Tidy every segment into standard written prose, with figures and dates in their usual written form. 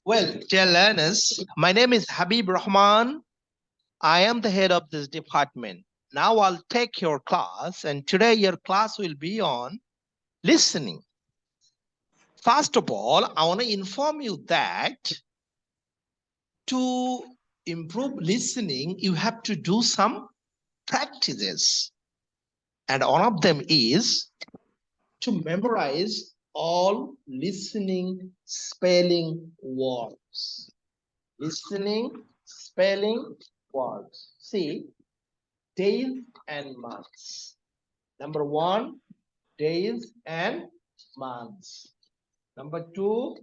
Well, dear learners, my name is Habib Rahman. I am the head of this department. Now I'll take your class, and today your class will be on listening. First of all, I want to inform you that to improve listening, you have to do some practices. And one of them is to memorize all listening spelling words. Listening spelling words. See, days and months. Number one, days and months. Number two,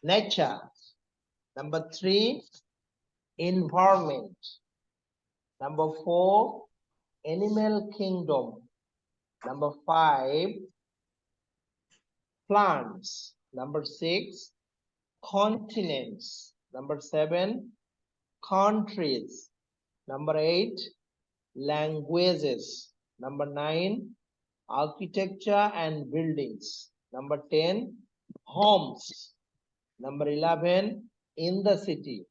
nature. Number three, environment. Number four, animal kingdom. Number five, plants. Number six, continents. Number seven, countries. Number eight, languages. Number nine, architecture and buildings. Number 10, homes. Number 11, in the city.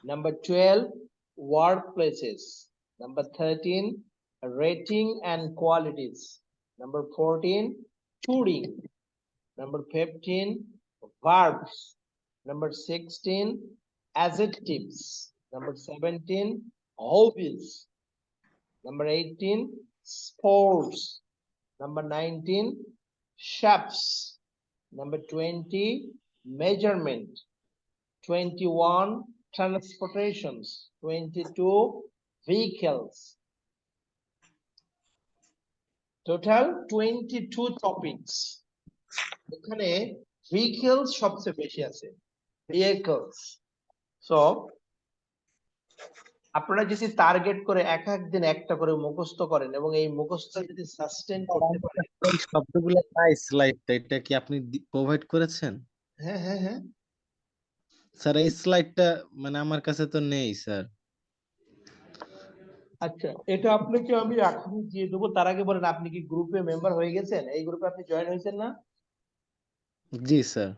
Number 12, workplaces. Number 13, rating and qualities. Number 14, touring. Number 15, verbs. Number 16, adjectives. Number 17, hobbies. Number 18, sports. Number 19, shapes. Number 20, measurement. 21, transportations. 22, vehicles. Total 22 topics. এখানে vehicles সবচেয়ে বেশি আছে, vehicles. So আপনারা যদি target করে এক এক দিন একটা করে মুখস্থ করেন এবং এই মুখস্থ যদি সাস্টেইন করতে পারেন। এই শব্দগুলো নাই স্লাইডটা, এটা কি আপনি প্রোভাইড করেছেন? হ্যাঁ হ্যাঁ হ্যাঁ স্যার এই স্লাইডটা মানে আমার কাছে তো নেই স্যার। আচ্ছা, এটা আপনাকে আমি এখনই দিয়ে দেবো। তার আগে বলেন, আপনি কি গ্রুপে মেম্বার হয়ে গেছেন? এই গ্রুপে আপনি জয়েন হয়েছেন না? জি স্যার।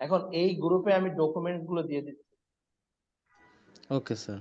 এখন এই গ্রুপে আমি ডকুমেন্ট গুলো দিয়ে দিচ্ছি। Okay sir.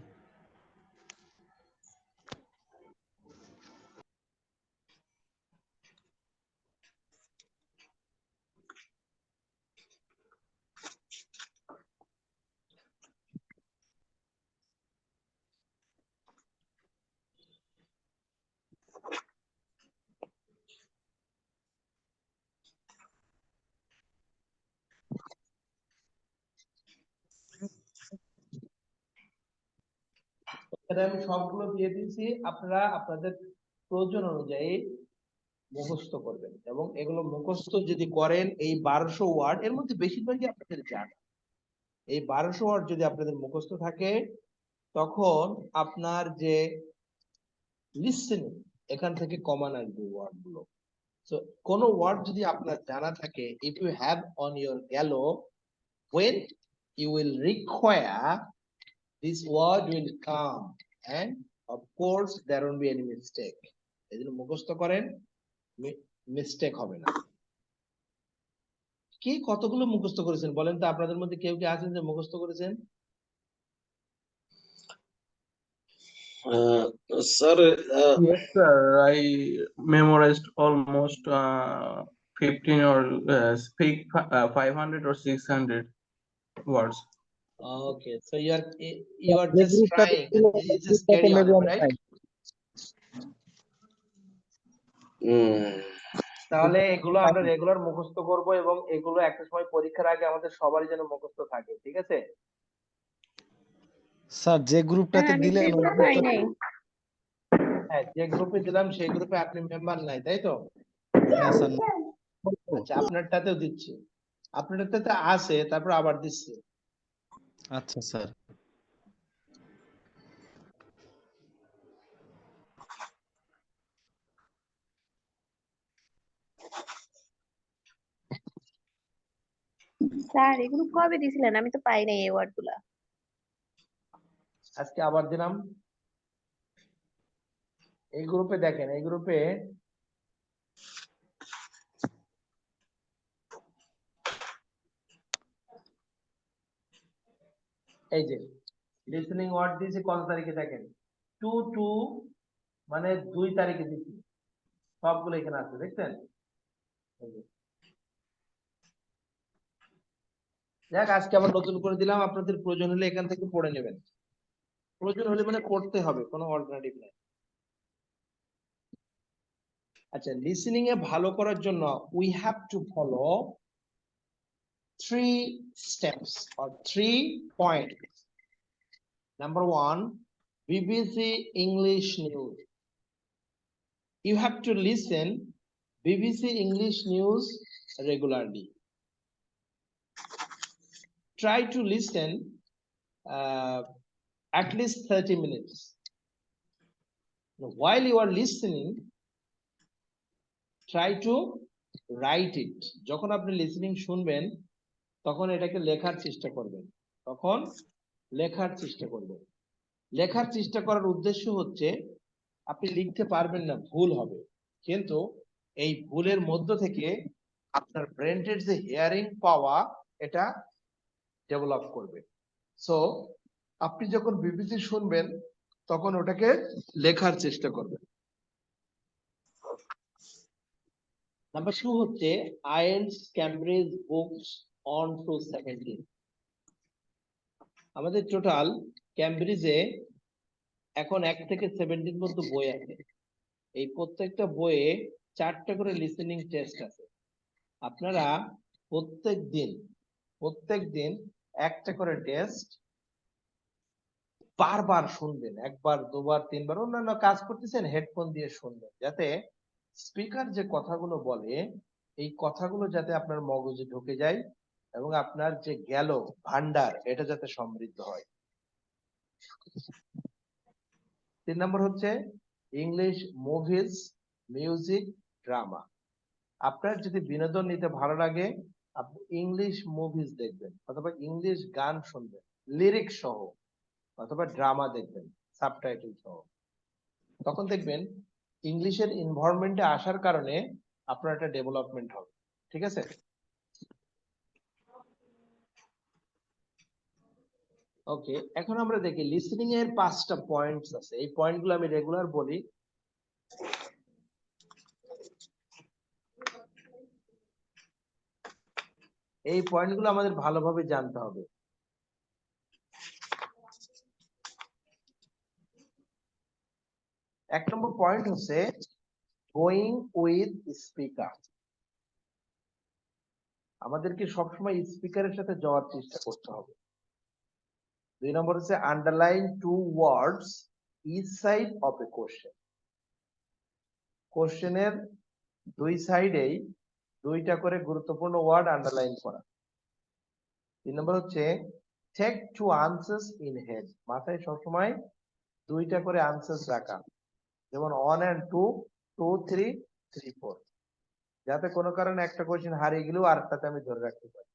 আমি সবগুলো দিয়ে দিয়েছি, আপনারা আপনাদের প্রয়োজন অনুযায়ী মুখস্থ করবেন এবং এগুলো মুখস্থ যদি করেন এই 1200 ওয়ার্ড এর মধ্যে বেশিরভাগই আপনাদের জানা। এই 1200 ওয়ার্ড যদি আপনাদের মুখস্থ থাকে, তখন আপনার যে লিসেনিং এখান থেকে কমন আসবে ওয়ার্ড গুলো। সো কোন ওয়ার্ড যদি আপনার জানা থাকে, if you have on your gallo, when you will require, this word will come and of course there won't be any mistake. এজন্য মুখস্থ করেন, মিস্টেক হবে না। কি কতগুলো মুখস্থ করেছেন বলেন তো? আপনাদের মধ্যে কেউ কি আছেন যে মুখস্থ করেছেন? Sir, yes, sir. I memorized almost 15 or 500 or 600 words. Okay, so you are just trying, and this is carry on, right? তাহলে এগুলো আমরা রেগুলার মুখস্থ করব এবং এগুলো একটা সময় পরীক্ষার আগে আমাদের সবারই যেন মুখস্থ থাকে, ঠিক আছে? স্যার যে গ্রুপটাতে দিলেন হ্যাঁ, যে গ্রুপে দিলাম সেই গ্রুপে আপনি মেম্বার নাই, তাই তো? না স্যার। আচ্ছা, আপনারটাতেও দিচ্ছি, আপনারটাতে আছে, তারপর আবার দিচ্ছি। আচ্ছা স্যার। স্যার এগুলো কবে দিছিলেন? আমি তো পাই নাই এই ওয়ার্ড গুলা। আজকে আবার দিলাম। এই গ্রুপে দেখেন, এই গ্রুপে এই যে লিসেনিং ওয়ার্ড দিয়েছে কত তারিখে দেখেন, 2 মানে 2 তারিখে দিচ্ছি, সবগুলো এখানে আছে দেখছেন। এই যে। দেখ আজকে আবার নতুন করে দিলাম, আপনাদের প্রয়োজন হলে এখান থেকে পড়ে নেবেন, প্রয়োজন হলে মানে পড়তে হবে, কোনো অল্টারনেটিভ নাই। আচ্ছা, লিসেনিং এ ভালো করার জন্য we have to follow 3 steps or 3 points. Number 1, BBC English news. You have to listen BBC English news regularly. Try to listen at least 30 minutes. Now, while you are listening, try to write it. যখন আপনি listening শুনবেন তখন এটাকে লেখার চেষ্টা করবেন, তখন লেখার চেষ্টা করবেন। লেখার চেষ্টা করার উদ্দেশ্য হচ্ছে আপনি লিখতে পারবেন না, ভুল হবে, কিন্তু এই ভুলের মধ্য থেকে আপনার ব্রেনের যে হিয়ারিং পাওয়া এটা ডেভেলপ করবে। সো আপনি যখন বিবিসি শুনবেন তখন ওটাকে লেখার চেষ্টা করবেন। নাম্বার 2 হচ্ছে IELTS Cambridge books one to 17। আমাদের টোটাল ক্যামব্রিজে এখন 1 থেকে 17 পর্যন্ত বই আছে। এই প্রত্যেকটা বইয়ে 4টা করে লিসেনিং টেস্ট আছে। আপনারা প্রত্যেক দিন একটা করে টেস্ট বারবার শুনবেন, 1বার 2বার 3বার, অন্যান্য কাজ করতেছেন হেডফোন দিয়ে শুনবেন, যাতে স্পিকার যে কথাগুলো বলে এই কথাগুলো যাতে আপনার মগজে ঢুকে যায় এবং আপনার যে গেল ভান্ডার এটা যাতে সমৃদ্ধ হয়। 3 নম্বর হচ্ছে ইংলিশ মুভিজ, মিউজিক, ড্রামা। আপনার যদি বিনোদন নিতে ভালো লাগে আপনি ইংলিশ মুভিজ দেখবেন অথবা ইংলিশ গান শুনবেন লিরিক্স সহ, অথবা ড্রামা দেখবেন সাবটাইটেল সহ। তখন দেখবেন ইংলিশের এনভায়রনমেন্টে আসার কারণে আপনার একটা ডেভেলপমেন্ট হবে। ঠিক আছে? ওকে, এখন আমরা দেখি লিসেনিং এর 5টা পয়েন্টস আছে। এই পয়েন্টগুলো আমি রেগুলার বলি। এই পয়েন্টগুলো আমাদের ভালোভাবে জানতে হবে। 1 নম্বর পয়েন্ট হচ্ছে গোয়িং উইথ স্পিকার। আমাদেরকে সবসময় স্পিকারের সাথে যাওয়ার চেষ্টা করতে হবে। 2 নম্বর হচ্ছে underline 2 words each side of a question. কোশ্চেনের 2 সাইডেই 2টা করে গুরুত্বপূর্ণ ওয়ার্ড আন্ডারলাইন করা। 3 নম্বর হচ্ছে টেক 2 আনসার্স ইন হেড। মাথায় সবসময় 2টা করে আনসার্স রাখা, যেমন 1 and 2, 2, 3, 3, 4, যাতে কোনো কারণে একটা কোশ্চেন হারিয়ে গেলেও আরেকটাতে আমি ধরে রাখতে পারি।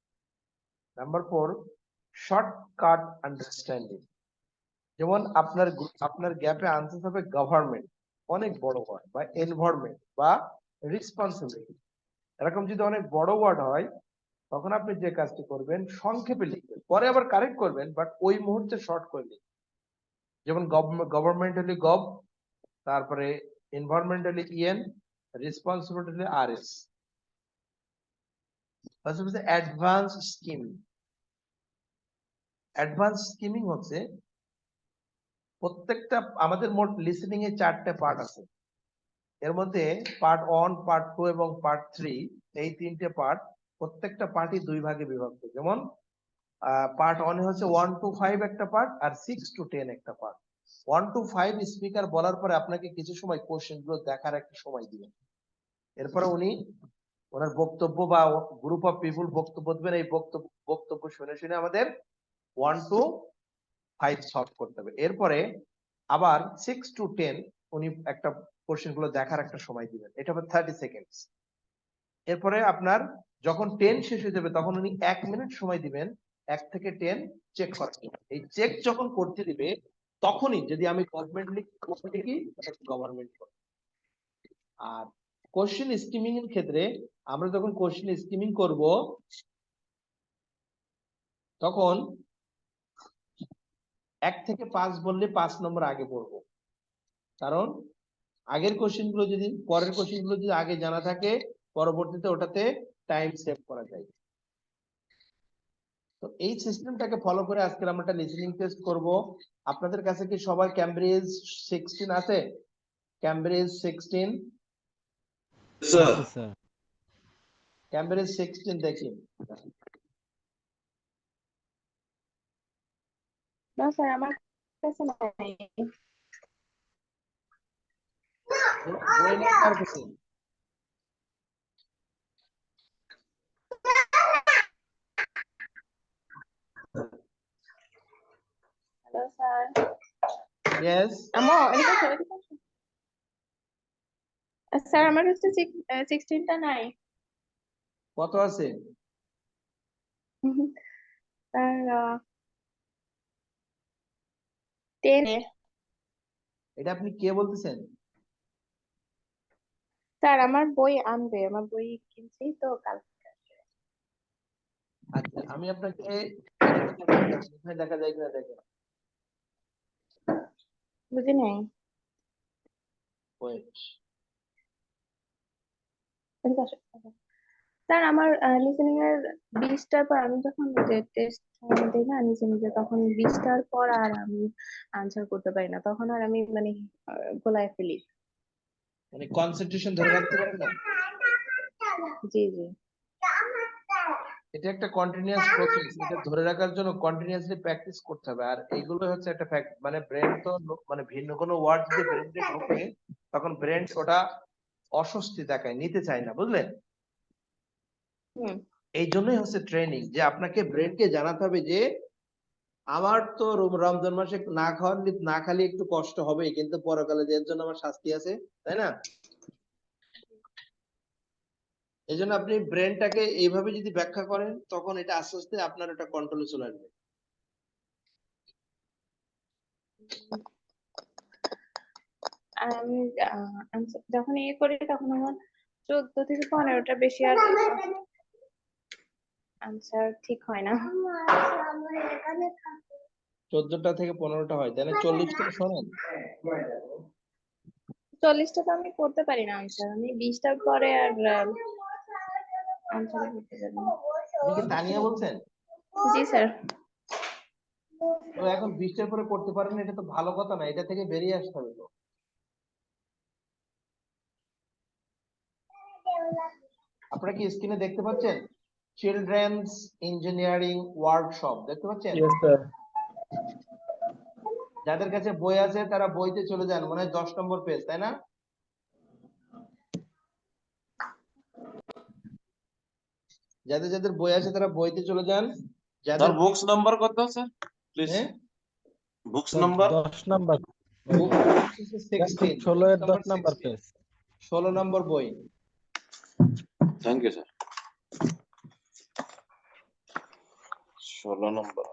Number 4, shortcut understanding. যেমন আপনার গ্যাপে আনসার হবে গভর্নমেন্ট, অনেক বড় ওয়ার্ড, বা এনভায়রনমেন্ট বা রেসপন্সিবিলিটি। এরকম যদি অনেক বড় ওয়ার্ড হয় তখন আপনি যে কাজটি করবেন সংক্ষেপে লিখবেন, পরে আবার কারেক্ট করবেন, বাট ওই মুহূর্তে শর্ট করে লিখবেন। যেমন গভর্নমেন্টালি গভ, তারপরে এনভায়রনমেন্টালি ইএন, রেসপন্সিবিলিটি আরএস। পাশাপাশি অ্যাডভান্স স্কিমিং। অ্যাডভান্স স্কিমিং হচ্ছে প্রত্যেকটা আমাদের মোট লিসেনিং এ 4টে পার্ট আছে। এর মধ্যে পার্ট 1, পার্ট 2 এবং পার্ট 3, এই 3টে পার্ট, প্রত্যেকটা পার্টই 2 ভাগে বিভক্ত। যেমন পার্ট 1 হচ্ছে 1 to 5 একটা পার্ট, আর 6 to 10 একটা পার্ট। 1 to 5 স্পিকার বলার পরে আপনাকে কিছু সময় কোশ্চেন গুলো দেখার একটা সময় দিবেন। এরপরে উনি ওনার বক্তব্য বা গ্রুপ অফ পিপল বক্তব্য দেবেন। এই বক্তব্য শুনে শুনে আমাদের 1 to 5 সলভ করতে হবে। এরপরে আবার 6 to 10 উনি একটা কোশ্চেন গুলো দেখার একটা সময় দিবেন, এটা হবে 30 সেকেন্ডস। এরপরে আপনার যখন 10 শেষ হয়ে যাবে তখন উনি 1 মিনিট সময় দিবেন 1 থেকে 10 চেক করার জন্য। এই চেক যখন করতে দিবে তখনই যদি আমি গভর্নমেন্ট লিখি গভর্নমেন্ট। আর কোশ্চেন স্কিমিং এর ক্ষেত্রে আমরা যখন কোশ্চেন স্কিমিং করব তখন 1 থেকে 5 বললে 5 নম্বর আগে পড়বো, কারণ আগের কোশ্চেন গুলো যদি পরের কোশ্চেন গুলো যদি আগে জানা থাকে পরবর্তীতে ওটাতে টাইম সেভ করা যায়। তো এই সিস্টেমটাকে ফলো করে আজকে আমরা একটা লিসেনিং টেস্ট করব। আপনাদের কাছে কি সবার ক্যামব্রিজ 16 আছে? ক্যামব্রিজ 16, আছে স্যার। ক্যামব্রিজ 16 দেখি। না স্যার আমার কাছে নাই। বই নেই কার কাছে? Hello sir. ইয়েস, এদিকে আসো, এদিকে আসো। স্যার আমার কাছে 16টা নাই। কত আছে? স্যার 10 এটা আপনি কে বলতেছেন? স্যার আমার বই আনবে, আমার বই কিনছি তো কাল। আচ্ছা, আমি আপনাকে এখানে দেখা যায় কিনা দেখেন। বুঝি নাই। ওয়েট, এদিকে আসো। স্যার আমার লিসেনিং এর 20টার পর আমি যখন যে টেস্ট দিই না নিজে নিজে, তখন 20টার পর আর আমি আনসার করতে পারি না, তখন আর আমি মানে গোলায় ফেলি। মানে কনসেন্ট্রেশন ধরে রাখতে পারেন না। জি জি। এটা একটা কন্টিনিউয়াস প্রসেস, এটা ধরে রাখার জন্য কন্টিনিউয়াসলি প্র্যাকটিস করতে হবে। আর এইগুলো হচ্ছে একটা ফ্যাক্ট, মানে ব্রেন তো মানে ভিন্ন কোনো ওয়ার্ড যদি ব্রেনে ঢোকে তখন ব্রেন ওটা অস্বস্তি দেখায়, নিতে চায় না, বুঝলেন? হুম। এই জন্যই হচ্ছে ট্রেনিং, যে আপনাকে ব্রেনকে জানাতে হবে যে আমার তো রমজান মাসে না খালি একটু কষ্ট হবে, কিন্তু পরকালে যে এর জন্য আমার শাস্তি আছে, তাই না? এই জন্য আপনি ব্রেনটাকে এইভাবে যদি ব্যাখ্যা করেন তখন এটা আস্তে আস্তে আপনার একটা কন্ট্রোলে চলে আসবে। আর আমি যখন করি তখন আমার 14 থেকে 15টা বেশি আর আনসার ঠিক হয় না। 14টা থেকে 15টা হয়, তাহলে 40টা শোনেন। 40টা তো আমি করতে পারি না আনসার, আমি 20টার পরে আর আনসার করতে পারি না। আপনি কি তানিয়া বলছেন? জি স্যার। তো এখন 20টার পরে করতে পারেন না, এটা তো ভালো কথা না, এটা থেকে বেরিয়ে আসতে হবে তো। আপনারা কি স্ক্রিনে দেখতে পাচ্ছেন চিলড্রেন্স ইঞ্জিনিয়ারিং ওয়ার্কশপ দেখতে পাচ্ছেন? Yes, sir. যাদের কাছে বই আছে তারা বইতে চলে যান, মনে হয় 10 নম্বর পেজ, তাই না? যাদের যাদের বই আছে তারা বইতে চলে যান। যাদের স্যার বুকস নাম্বার কত স্যার প্লিজ? হ্যাঁ, বুকস নাম্বার 10 নাম্বার, বুক 16, 16 এর 10 নাম্বার 16 পেজ। 16 নম্বর বই। Thank you sir. 16 নম্বর।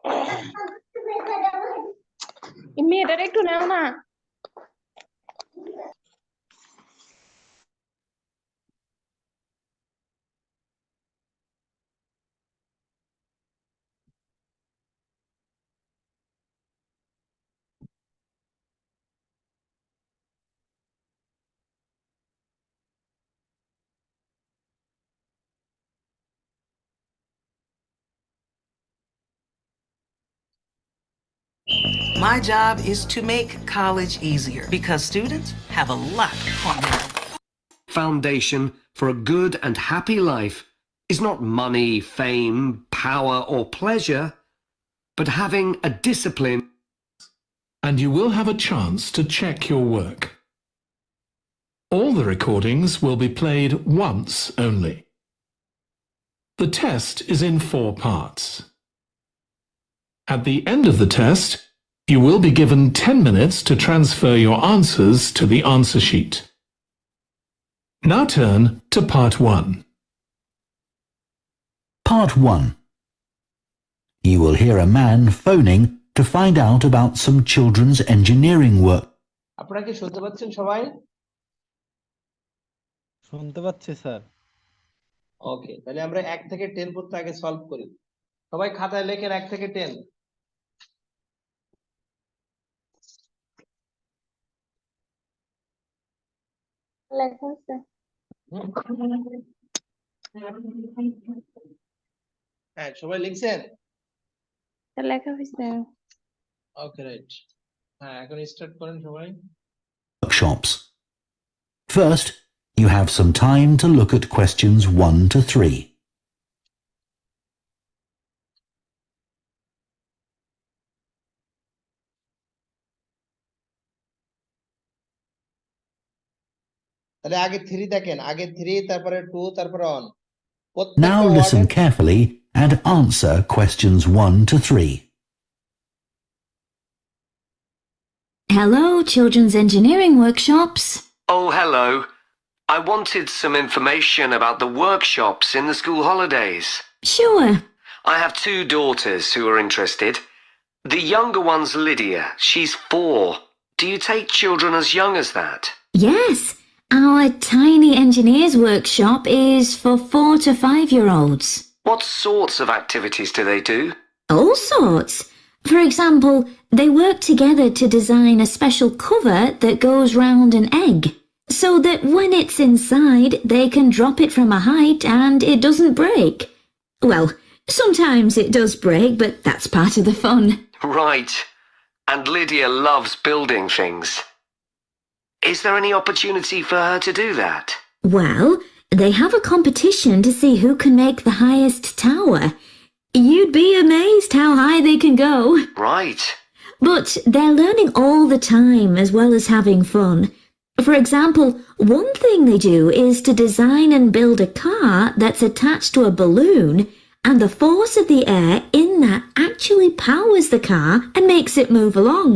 মেয়েটার একটু নাও না। My job is to make college easier because students have a lot on their Foundation for a good and happy life is not money, fame, power, or pleasure, but having a discipline. And you will have a chance to check your work. All the recordings will be played once only. The test is in 4 parts. At the end of the test, you will be given 10 minutes to transfer your answers to the answer sheet. Now turn to part 1. Part 1. You will hear a man phoning to find out about some children's engineering work. আপনারা কি শুনতে পাচ্ছেন সবাই? শুনতে পাচ্ছি sir. ওকে, তাহলে আমরা 1 থেকে 10 পর্যন্ত আগে সলভ করি। সবাই খাতায় লেখেন 1 থেকে 10। লেখা আছে। হ্যাঁ, সবাই লিখছেন? লেখা হয়েছে। ওকে, রাইট। হ্যাঁ, এখন স্টার্ট করেন সবাই। Workshops. First, you have some time to look at questions 1 to 3. তাহলে আগে 3 দেখেন, আগে 3 তারপরে 2 তারপরে on. Now listen carefully and answer questions 1 to 3. Hello, Children's Engineering Workshops. Oh, hello. I wanted some information about the workshops in the school holidays. Sure. I have 2 daughters who are interested. The younger one's Lydia. She's 4. Do you take children as young as that? Yes, our Tiny Engineers Workshop is for 4 to 5-year-olds. What sorts of activities do they do? All sorts. For example, they work together to design a special cover that goes round an egg, so that when it's inside, they can drop it from a height and it doesn't break. Well, sometimes it does break, but that's part of the fun. Right. And Lydia loves building things. Is there any opportunity for her to do that? Well, they have a competition to see who can make the highest tower. You'd be amazed how high they can go. Right. But they're learning all the time as well as having fun. For example, one thing they do is to design and build a car that's attached to a balloon, and the force of the air in that actually powers the car and makes it move along.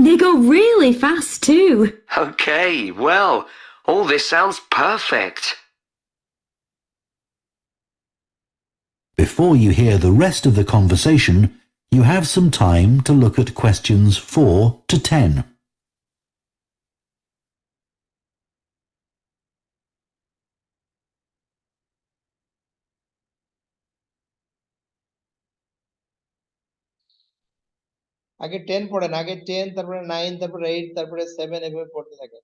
They go really fast too. Okay, well, all this sounds perfect. Before you hear the rest of the conversation, you have some time to look at questions 4 to 10. আগে 10 পড়েন, আগে 10 তারপরে 9 তারপরে 8 তারপরে 7 এভাবে পড়তে থাকেন।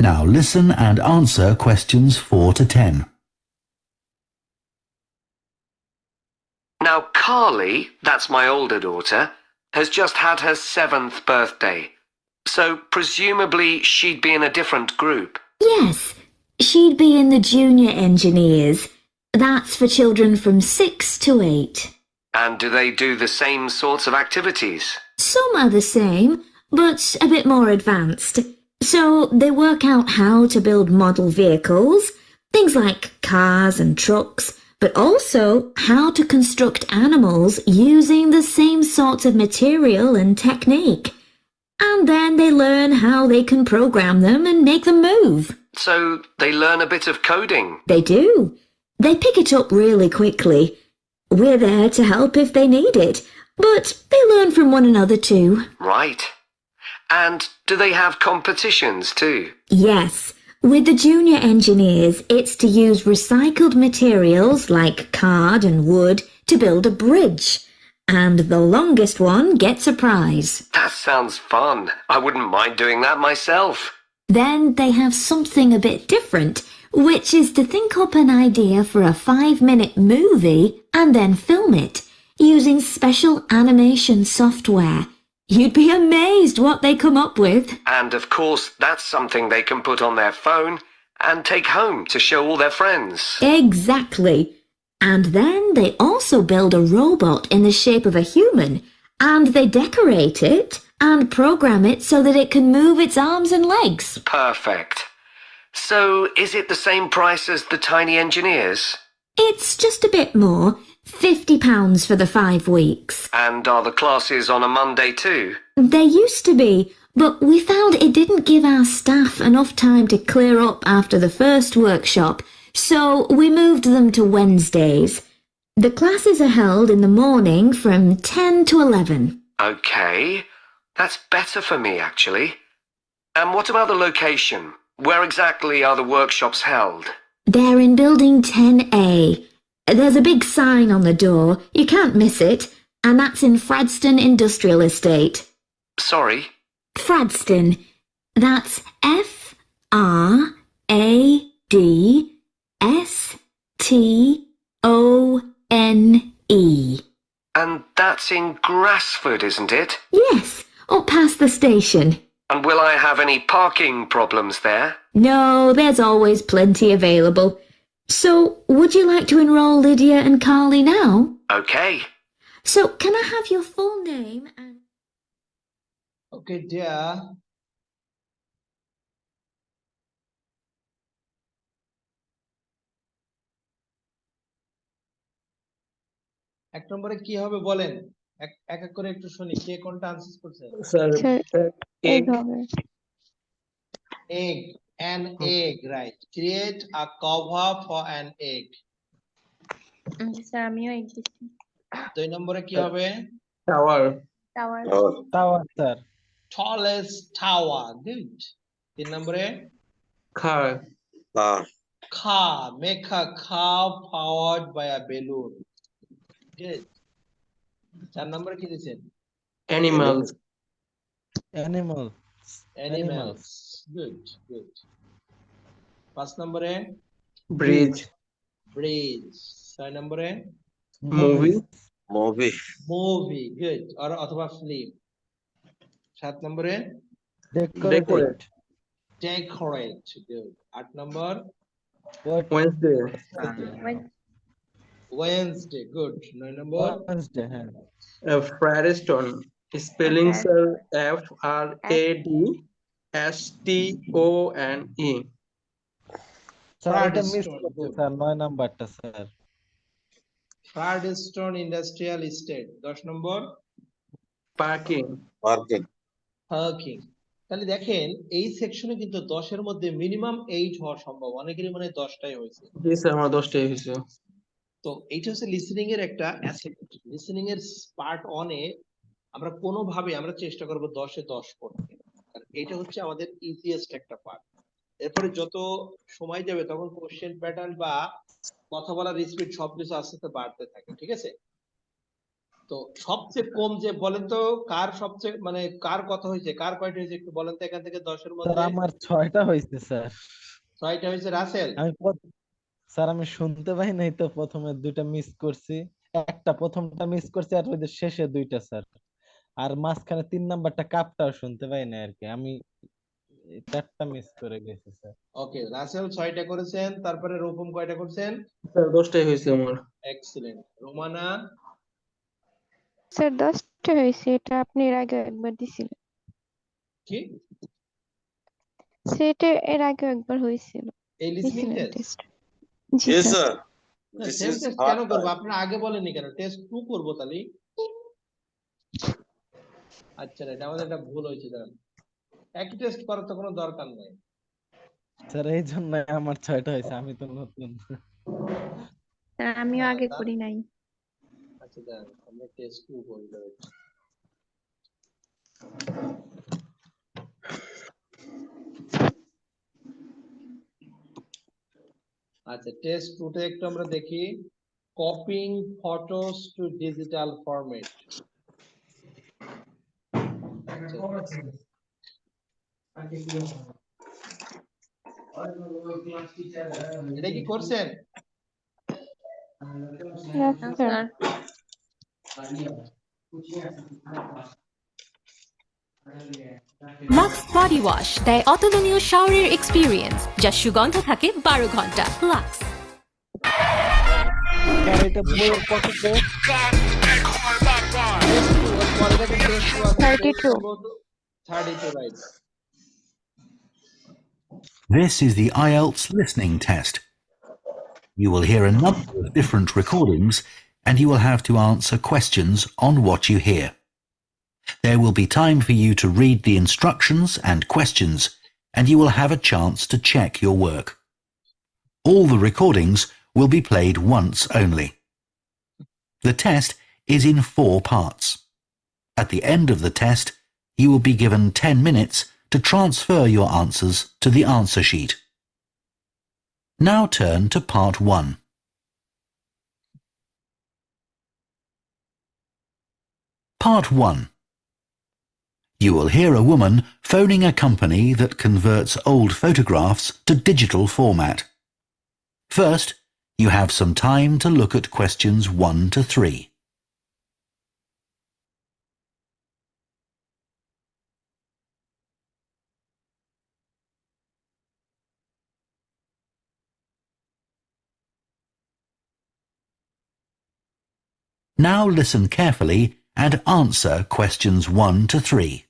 Now listen and answer questions 4 to 10. Now, Carly, that's my older daughter, has just had her 7th birthday. So presumably she'd be in a different group. Yes, she'd be in the Junior Engineers. That's for children from 6 to 8. And do they do the same sorts of activities? Some are the same, but a bit more advanced. So they work out how to build model vehicles, things like cars and trucks, but also how to construct animals using the same sorts of material and technique. And then they learn how they can program them and make them move. So they learn a bit of coding. They do. They pick it up really quickly. We're there to help if they need it, but they learn from one another too. Right. And do they have competitions too? Yes. With the Junior Engineers, it's to use recycled materials like card and wood to build a bridge. And the longest one gets a prize. That sounds fun. I wouldn't mind doing that myself. Then they have something a bit different, which is to think up an idea for a 5-minute movie and then film it using special animation software. You'd be amazed what they come up with. And of course, that's something they can put on their phone and take home to show all their friends. Exactly. And then they also build a robot in the shape of a human, and they decorate it and program it so that it can move its arms and legs. Perfect. So, is it the same price as the Tiny Engineers? It's just a bit more, £50 for the 5 weeks. And are the classes on a Monday too? They used to be, but we found it didn't give our staff enough time to clear up after the first workshop, so we moved them to Wednesdays. The classes are held in the morning from 10 to 11. Okay, that's better for me, actually. And what about the location? Where exactly are the workshops held? They're in Building 10A. There's a big sign on the door. You can't miss it. And that's in Fradston Industrial Estate. Sorry? Fradston. That's F-R-A-D-S-T-O-N-E. And that's in Grassford, isn't it? Yes, up past the station. And will I have any parking problems there? No, there's always plenty available. So, would you like to enroll Lydia and Carly now? Okay. So, can I have your full name and... Okay, dear. এক নম্বরে কি হবে বলেন, এক এক করে একটু শুনি, কে কোনটা আনসার করছে? Sir, egg. Egg, an egg, right? Create a cover for an egg. Sir আমিও এক দিচ্ছি। 2 নম্বরে কি হবে? Tower. Tower. Tower sir. Tallest tower, good. 3 নম্বরে? Car. Car, make a car powered by a balloon. Good. 4 নম্বরে কি দিয়েছেন? Animals. Animals. Good, good. 5 নম্বরে? Bridge. Bridge. 6 নম্বরে? Movie. Movie, good. অথবা film. 7 নম্বরে? Decorate. Decorate, good. 8 নম্বর? Wednesday. Wednesday, good. 9 নম্বর? Fraddeston. Spelling sir F-R-A-D-S-T-O-N-E. Fraddeston Industrial Estate. 10 নম্বর? Parking. Parking. তাহলে দেখেন এই সেকশনে কিন্তু 10 এর মধ্যে মিনিমাম 8 হওয়া সম্ভব, অনেকেরই মানে 10টাই হয়েছে। জি স্যার, আমার 10টাই হয়েছে। তো এইটা হচ্ছে লিসেনিং এর একটা অ্যাসেপ্ট। লিসেনিং এর পার্ট 1 এ আমরা কোনোভাবে আমরা চেষ্টা করব 10 এ 10 করতে, কারণ এটা হচ্ছে আমাদের ইজিয়েস্ট একটা পার্ট। এরপরে যত সময় যাবে তখন কোশ্চেন প্যাটার্ন বা কথা বলার স্পিড সবকিছু আস্তে আস্তে বাড়তে থাকে, ঠিক আছে? তো সবচেয়ে কম যে বলেন তো কার সবচেয়ে মানে কার কথা হয়েছে, কার কয়টা হয়েছে একটু বলেন তো এখান থেকে 10 এর মধ্যে? আমার 6টা হয়েছে স্যার। 6টা হয়েছে রাসেল? স্যার আমি শুনতে পাই নাই তো, প্রথমে 2টা মিস করছি, প্রথমটা মিস করছি আর ওই যে শেষে 2টা স্যার, আর মাঝখানে 3 নাম্বারটা কাপটাও শুনতে পাই না আর কি, আমি 4টা মিস করে গেছি স্যার। ওকে, রাসেল 6টা করেছেন, তারপরে রূপম কয়টা করেছেন? স্যার 10টাই হয়েছে আমার। এক্সিলেন্ট। রোমানা? স্যার 10টা হয়েছে, এটা আপনি এর আগে একবার দিছিলেন। কি? সেটা এর আগে একবার হয়েছিল। এই লিসেনিং টেস্ট? জি স্যার। সেম টেস্ট কেন করব? আপনারা আগে বলেননি কেন? টেস্ট 2 করব তাহলে? আচ্ছা, এটা আমাদের একটা ভুল হয়েছে দাঁড়ান। একই টেস্ট করার তো কোনো দরকার নাই। স্যার এই জন্য আমার 6টা হয়েছে, আমি তো নতুন। স্যার আমিও আগে করি নাই। আচ্ছা দাঁড়ান, আমরা টেস্ট 2 করব। আচ্ছা, টেস্ট 2 তে একটু আমরা দেখি, copying photos to digital format. এটা কি করছেন? স্যার লাক্স বডি ওয়াশ দেয় অতুলনীয় শাওয়ারের এক্সপিরিয়েন্স, যা সুগন্ধ থাকে 12 ঘন্টা। লাক্স। এটা বইয়ের কত page? 32, right. This is the IELTS listening test. You will hear a number of different recordings and you will have to answer questions on what you hear. There will be time for you to read the instructions and questions, and you will have a chance to check your work. All the recordings will be played once only. The test is in 4 parts. At the end of the test, you will be given 10 minutes to transfer your answers to the answer sheet. Now turn to part 1. Part 1. You will hear a woman phoning a company that converts old photographs to digital format. First, you have some time to look at questions 1 to 3. Now listen carefully and answer questions 1 to 3.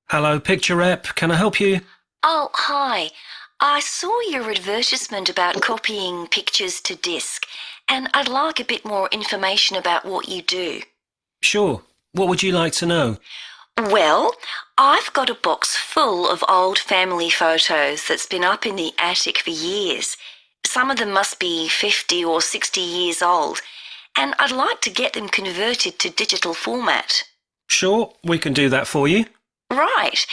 Hello, Picture Rep. Can I help you? Oh, hi. I saw your advertisement about copying pictures to disk, and I'd like a bit more information about what you do. Sure. What would you like to know? Well, I've got a box full of old family photos that's been up in the attic for years. Some of them must be 50 or 60 years old, and I'd like to get them converted to digital format. Sure, we can do that for you. Right.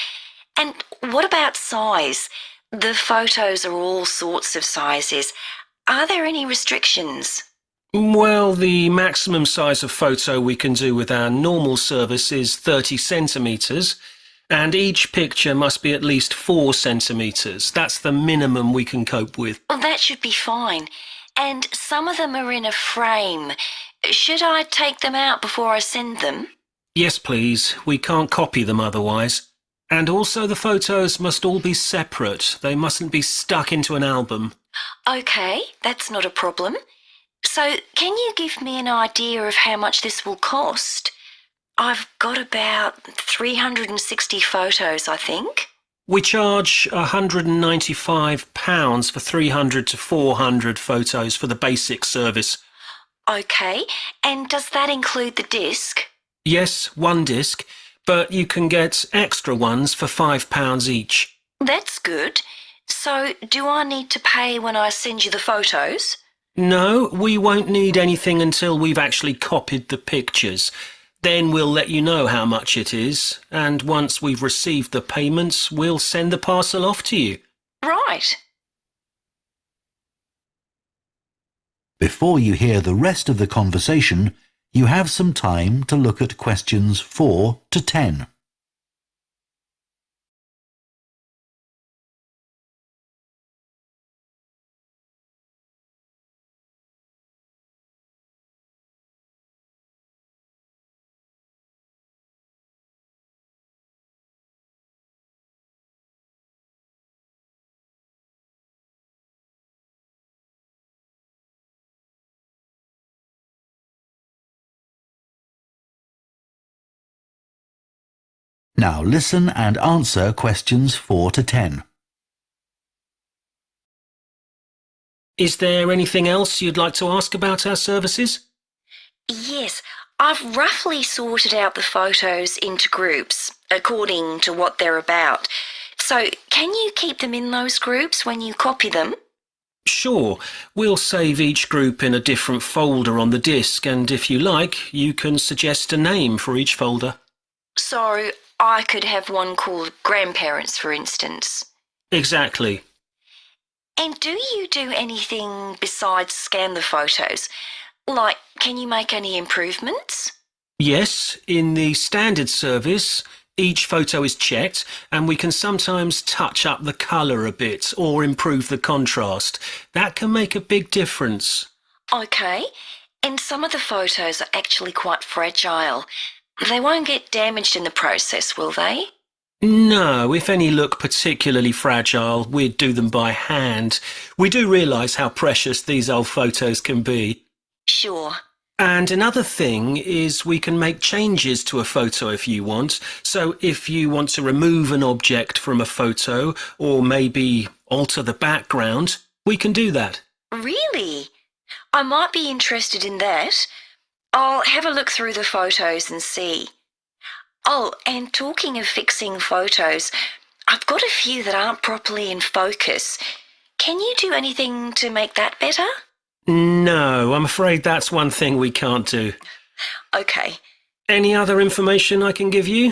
And what about size? The photos are all sorts of sizes. Are there any restrictions? Well, the maximum size of photo we can do with our normal service is 30 centimetres, and each picture must be at least 4 centimetres. That's the minimum we can cope with. Well, that should be fine. And some of them are in a frame. Should I take them out before I send them? Yes, please. We can't copy them otherwise. And also the photos must all be separate. They mustn't be stuck into an album. OK, that's not a problem. So, can you give me an idea of how much this will cost? I've got about 360 photos, I think. We charge £195 for 300 to 400 photos for the basic service. OK, and does that include the disc? Yes, 1 disc, but you can get extra ones for £5 each. That's good. So, do I need to pay when I send you the photos? No, we won't need anything until we've actually copied the pictures. Then we'll let you know how much it is, and once we've received the payments, we'll send the parcel off to you. Right. Before you hear the rest of the conversation, you have some time to look at questions 4 to 10. Now listen and answer questions 4 to 10. Is there anything else you'd like to ask about our services? Yes, I've roughly sorted out the photos into groups, according to what they're about. So, can you keep them in those groups when you copy them? Sure. We'll save each group in a different folder on the disk, and if you like, you can suggest a name for each folder. So, I could have one called Grandparents, for instance. Exactly. And do you do anything besides scan the photos? Like, can you make any improvements? Yes, in the standard service, each photo is checked, and we can sometimes touch up the colour a bit or improve the contrast. That can make a big difference. OK. And some of the photos are actually quite fragile. They won't get damaged in the process, will they? No, if any look particularly fragile, we'd do them by hand. We do realise how precious these old photos can be. Sure. And another thing is we can make changes to a photo if you want. So if you want to remove an object from a photo or maybe alter the background, we can do that. Really? I might be interested in that. I'll have a look through the photos and see. Oh, and talking of fixing photos, I've got a few that aren't properly in focus. Can you do anything to make that better? No, I'm afraid that's one thing we can't do. Okay. Any other information I can give you?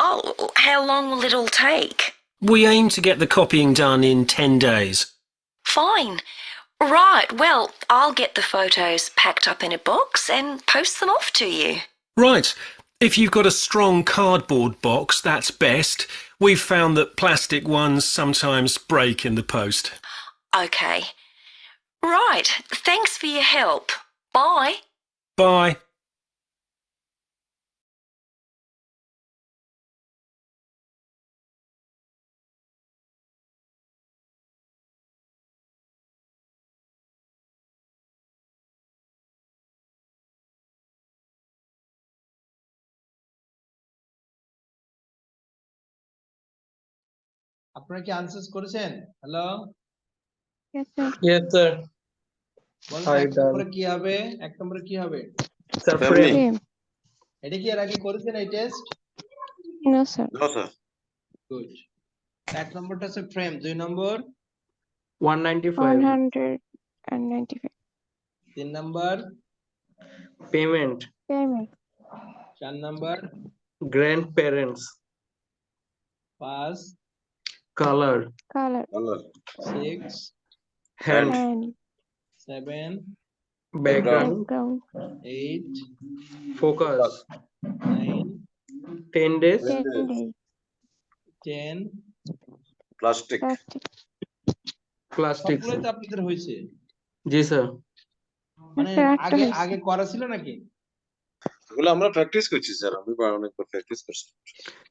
Oh, how long will it all take? We aim to get the copying done in 10 days. Fine. Right, well, I'll get the photos packed up in a box and post them off to you. Right. If you've got a strong cardboard box, that's best. We've found that plastic ones sometimes break in the post. Okay. Right, thanks for your help. Bye. Bye. আপনারা কি answer করেছেন? Hello, Yes, sir. Yes, sir. বলেন I এক done. নম্বরে কি হবে? এক নম্বরে কি হবে? Sir, Family. frame. Same. এটা কি এর আগে করেছেন এই test? No, sir. No, sir. Good. এক নম্বরটা হচ্ছে frame, 2 number 195. 195. 3 number Payment. Payment. 4 number Grandparents. 5 Color. Color. Color. 6 Hand. And 7 Background. background. 8 Focus. 9 10 days. 10 days. 10 Plastic. Plastic. Plastic. সবগুলোই তো আপনাদের হয়েছে। জি স্যার। মানে স্যার, একটা আগে হয়েছে। আগে করা ছিল নাকি? এগুলো আমরা প্র্যাকটিস করছি স্যার, আমি অনেকবার প্র্যাকটিস করছি।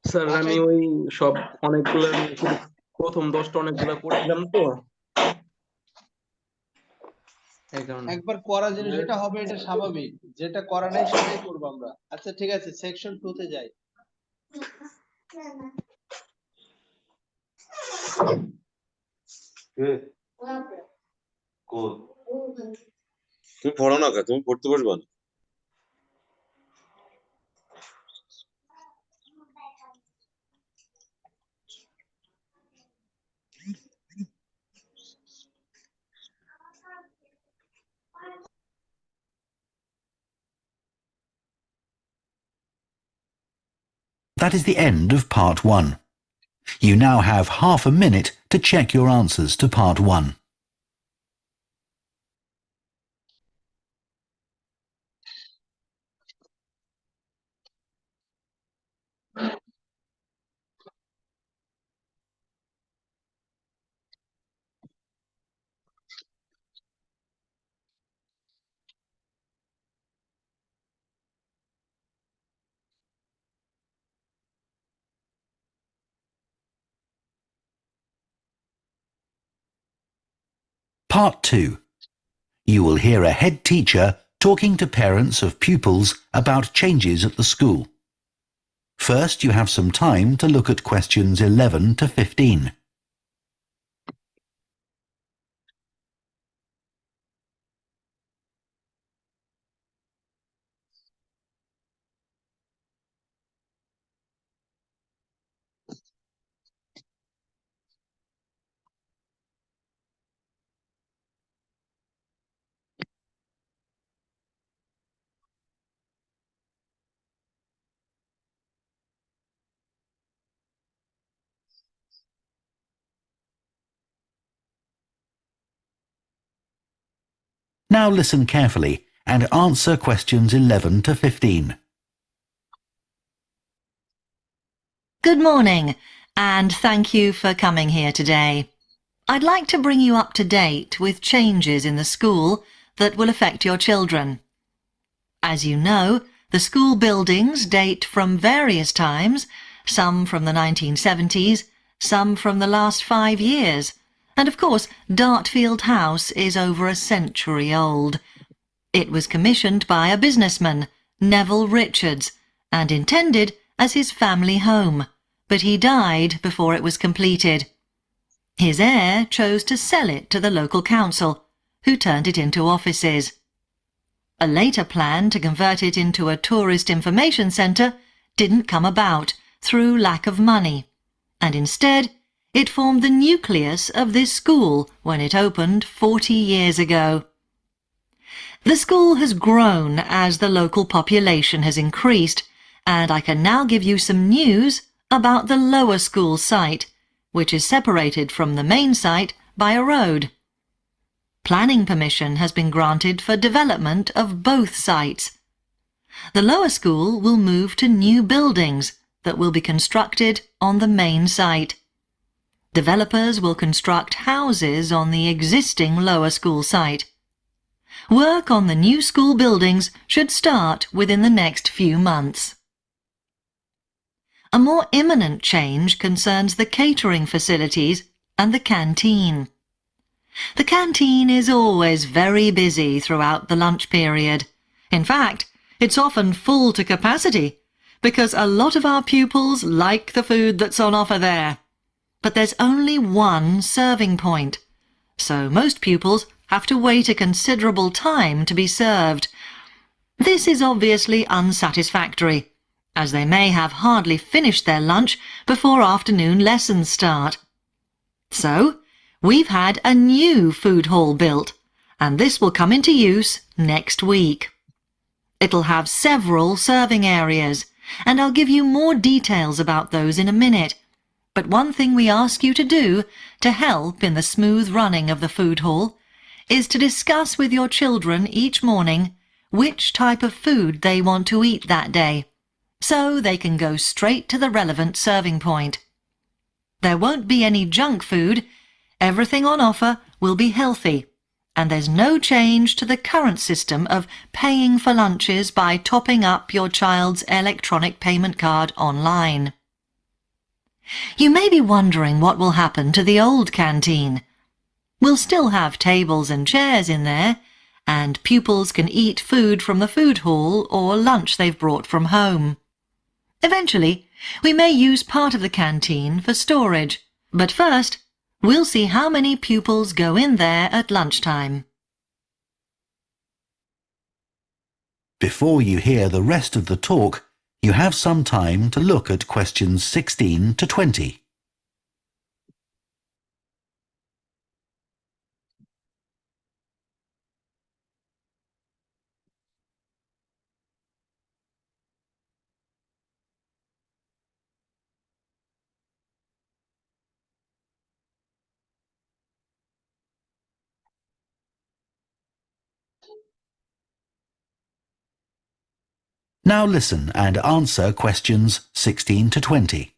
স্যার আমি ওই সব অনেকগুলো প্রথম 10টা অনেকগুলো করছিলাম তো এই কারণে। একবার করা জিনিস যেটা হবে এটা স্বাভাবিক, যেটা করা নাই সেটাই করব আমরা। আচ্ছা ঠিক আছে, সেকশন 2 তে যাই। তুমি পড়ো না, তুমি পড়তে বসবা না। That is the end of part 1. You now have half a minute to check your answers to part 1. Part 2. You will hear a head teacher talking to parents of pupils about changes at the school. First, you have some time to look at questions 11 to 15. Now listen carefully and answer questions 11 to 15. Good morning, and thank you for coming here today. I'd like to bring you up to date with changes in the school that will affect your children. As you know, the school buildings date from various times, some from the 1970s, some from the last 5 years, and of course Dartfield House is over a century old. It was commissioned by a businessman, Neville Richards, and intended as his family home, but he died before it was completed. His heir chose to sell it to the local council, who turned it into offices. A later plan to convert it into a tourist information centre didn't come about through lack of money, and instead it formed the nucleus of this school when it opened 40 years ago. The school has grown as the local population has increased, and I can now give you some news about the lower school site, which is separated from the main site by a road. Planning permission has been granted for development of both sites. The lower school will move to new buildings that will be constructed on the main site. Developers will construct houses on the existing lower school site. Work on the new school buildings should start within the next few months. A more imminent change concerns the catering facilities and the canteen. The canteen is always very busy throughout the lunch period. In fact, it's often full to capacity because a lot of our pupils like the food that's on offer there. But there's only one serving point, so most pupils have to wait a considerable time to be served. This is obviously unsatisfactory, as they may have hardly finished their lunch before afternoon lessons start. So, we've had a new food hall built, and this will come into use next week. It'll have several serving areas, and I'll give you more details about those in a minute. But one thing we ask you to do to help in the smooth running of the food hall is to discuss with your children each morning which type of food they want to eat that day, so they can go straight to the relevant serving point. There won't be any junk food. Everything on offer will be healthy, and there's no change to the current system of paying for lunches by topping up your child's electronic payment card online. You may be wondering what will happen to the old canteen. We'll still have tables and chairs in there, and pupils can eat food from the food hall or lunch they've brought from home. Eventually, we may use part of the canteen for storage, but first, we'll see how many pupils go in there at lunchtime. Before you hear the rest of the talk, you have some time to look at questions 16 to 20. Now listen and answer questions 16 to 20.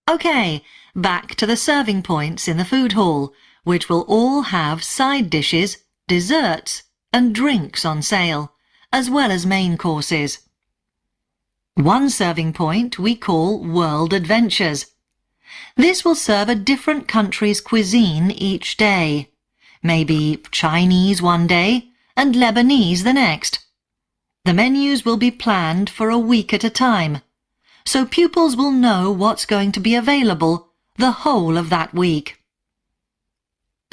OK, back to the serving points in the food hall, which will all have side dishes, desserts and drinks on sale, as well as main courses. One serving point we call World Adventures. This will serve a different country's cuisine each day. Maybe Chinese one day and Lebanese the next. The menus will be planned for a week at a time, so pupils will know what's going to be available the whole of that week.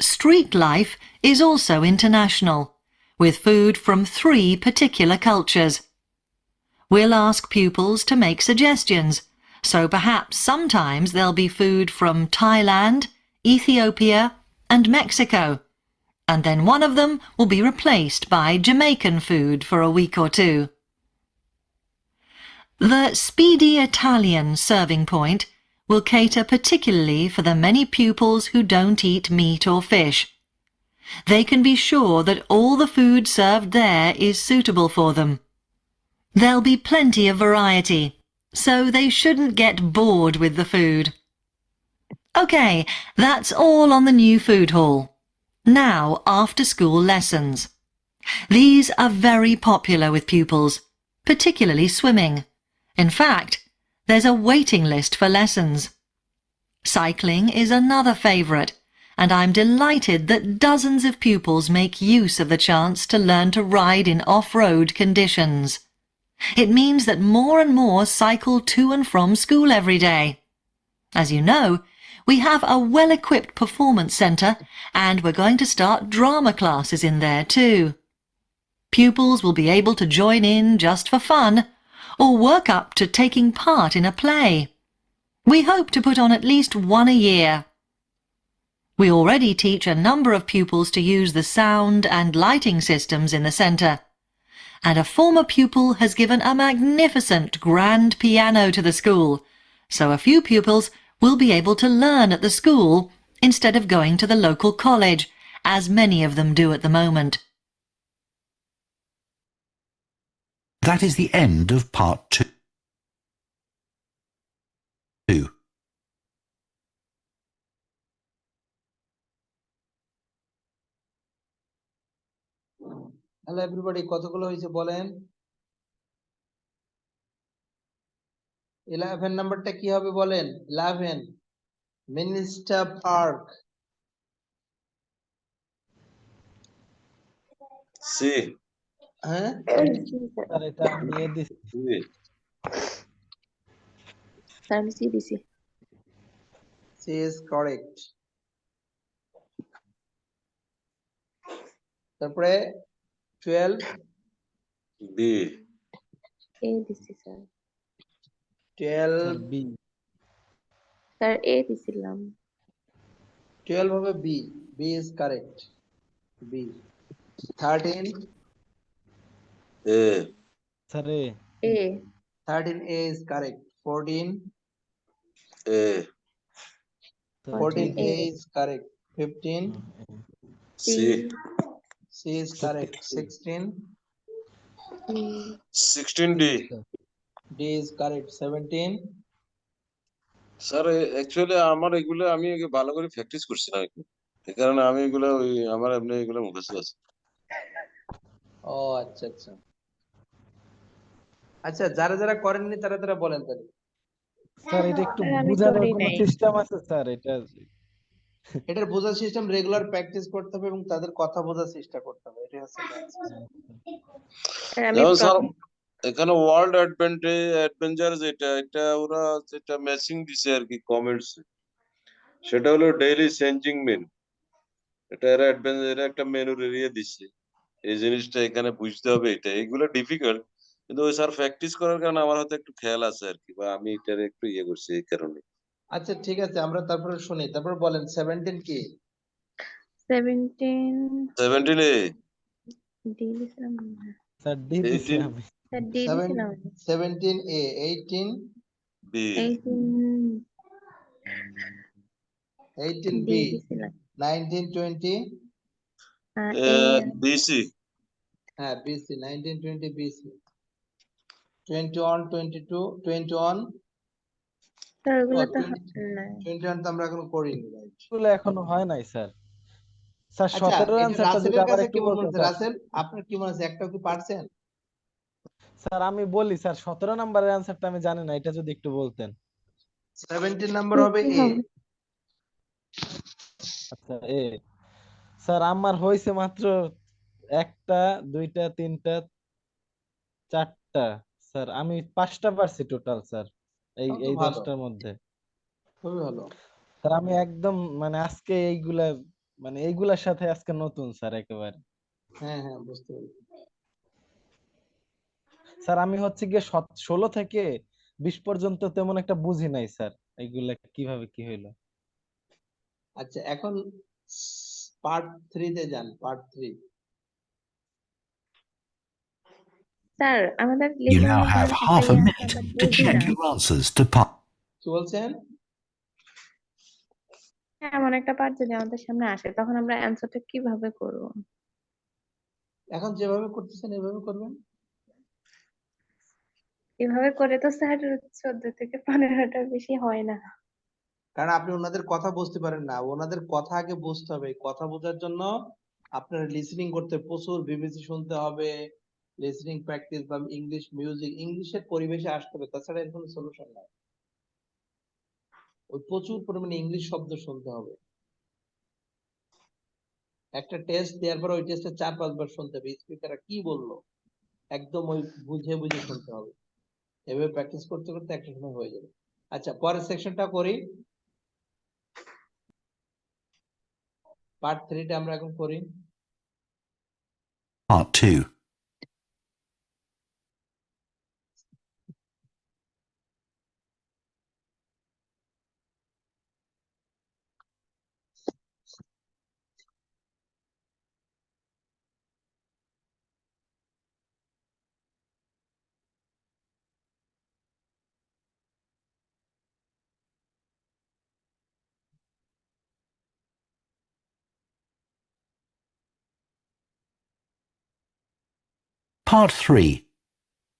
Street life is also international, with food from 3 particular cultures. We'll ask pupils to make suggestions, so perhaps sometimes there'll be food from Thailand, Ethiopia and Mexico, and then one of them will be replaced by Jamaican food for a week or 2. The Speedy Italian serving point will cater particularly for the many pupils who don't eat meat or fish. They can be sure that all the food served there is suitable for them. There'll be plenty of variety, so they shouldn't get bored with the food. OK, that's all on the new food hall. Now, after-school lessons. These are very popular with pupils, particularly swimming. In fact, there's a waiting list for lessons. Cycling is another favourite, and I'm delighted that dozens of pupils make use of the chance to learn to ride in off-road conditions. It means that more and more cycle to and from school every day. As you know, We have a well-equipped performance centre and we're going to start drama classes in there too. Pupils will be able to join in just for fun or work up to taking part in a play. We hope to put on at least one a year. We already teach a number of pupils to use the sound and lighting systems in the centre. And a former pupil has given a magnificent grand piano to the school, so a few pupils will be able to learn at the school instead of going to the local college, as many of them do at the moment. That is the end of part 2. Hello everybody, কতগুলো হয়েছে বলেন? 11 নাম্বারটা কি হবে বলেন? 11 minister park. C. হ্যাঁ sir এটা আমি এ দিছি। স্যার আমি সি দিছি। C is correct. তারপরে 12 বি। এ দিছি স্যার। 12 বি। স্যার এ দিছিলাম। 12 হবে B. B is correct. B. 13 A. Sir A. A. 13 A is correct. 14 A. 14 A is correct. 15 C. C is correct. 16 16 D. D is correct. 17 sir actually আমার এগুলো আমি ভালো করে practice করছি না, এই কারণে আমি এগুলো আমার এমনি এগুলো মুখস্থ আছে। ও আচ্ছা আচ্ছা আচ্ছা, যারা যারা করেননি তারা তারা বলেন তাহলে। স্যার এটা একটু আমি বোঝানোর করি কোনো নাই। সিস্টেম আছে স্যার? এটার বোঝার সিস্টেম রেগুলার প্র্যাকটিস করতে হবে এবং তাদের কথা বোঝার চেষ্টা করতে হবে, এটা হচ্ছে main system। আমি যেমন স্যার এখানে ওয়ার্ল্ড অ্যাডভেঞ্চার যেটা এটা ওরা যেটা ম্যাচিং দিছে আর কি কমেন্টস, সেটা হলো ডেইলি চেঞ্জিং মেনু। এটা এরা অ্যাডভেঞ্চার একটা মেনুর এরিয়া দিচ্ছে, এই জিনিসটা এখানে বুঝতে হবে। এটা এগুলো ডিফিকাল্ট, কিন্তু ওই স্যার প্র্যাকটিস করার কারণে আমার হয়তো একটু খেয়াল আছে আর কি, বা আমি এটার একটু ইয়ে করছি এই কারণে। আচ্ছা ঠিক আছে, আমরা তারপরে শুনি, তারপর বলেন 17 কি? 17 17 এ ডি দিছিলাম না। স্যার ডি দিছি 18 আমি। স্যার ডি দিছিলাম। 17 A 18 বি। 18 B ডি দিছিলাম। 19 20 এ বিসি। হ্যাঁ BC 19 20 BC 21 22 21 স্যার ওগুলো তো 21 তো আমরা এখনো করিনি, রাইট? এগুলো এখনো হয় নাই স্যার। স্যার আচ্ছা 17 এর এটা অ্যানসারটা যদি রাসেলের আবার কাছে একটু কেমন মনে বলতেন হচ্ছে? স্যার। রাসেল আপনার কি মনে হচ্ছে, একটাও কি পারছেন? স্যার আমি বলি স্যার 17 নাম্বারের অ্যানসারটা আমি জানি না, এটা যদি একটু বলতেন। 17 নাম্বার হবে A। আচ্ছা এ। স্যার আমার হইছে মাত্র একটা, দুইটা, তিনটা, চারটা। স্যার আমি 5টা পারছি টোটাল স্যার, এই তাও তো এই ভালো, 10টার মধ্যে। খুবই ভালো। স্যার আমি একদম মানে আজকে এইগুলার সাথে আজকে নতুন স্যার একেবারে। হ্যাঁ হ্যাঁ বুঝতে পেরেছি। স্যার আমি হচ্ছে গিয়ে 16 থেকে 20 পর্যন্ত তেমন একটা বুঝি নাই স্যার, এইগুলা কিভাবে কি হইলো। আচ্ছা এখন পার্ট 3 তে যান, পার্ট 3। স্যার আমাদের You now লিসেনিং have এর half a minute আমরা to বুঝি check না। your answers to part. কি বলছেন? এমন একটা পার্ট যদি আমাদের সামনে আসে তখন আমরা অ্যানসারটা কিভাবে করব? এখন যেভাবে করতেছেন এভাবে করবেন। এভাবে করে তো স্যার 14 থেকে 15টা বেশি হয় না। কারণ আপনি ওনাদের কথা বুঝতে পারেন না, ওনাদের কথা আগে বুঝতে হবে। কথা বোঝার জন্য আপনার লিসেনিং করতে প্রচুর বিবিসি শুনতে হবে, লিসেনিং প্র্যাকটিস বা ইংলিশ মিউজিক, ইংলিশের পরিবেশে আসতে হবে, তাছাড়া এর কোনো সলিউশন নাই। ওই প্রচুর পরিমাণে ইংলিশ শব্দ শুনতে হবে। একটা টেস্ট দেওয়ার পর ওই টেস্টে 4-5 বার শুনতে হবে, স্পিকাররা কি বললো একদম ওই বুঝে বুঝে শুনতে হবে। এভাবে প্র্যাকটিস করতে করতে একটা সময় হয়ে যাবে। আচ্ছা পরের সেকশনটা করি। পার্ট 3টা আমরা এখন করি। Part 2. Part 3.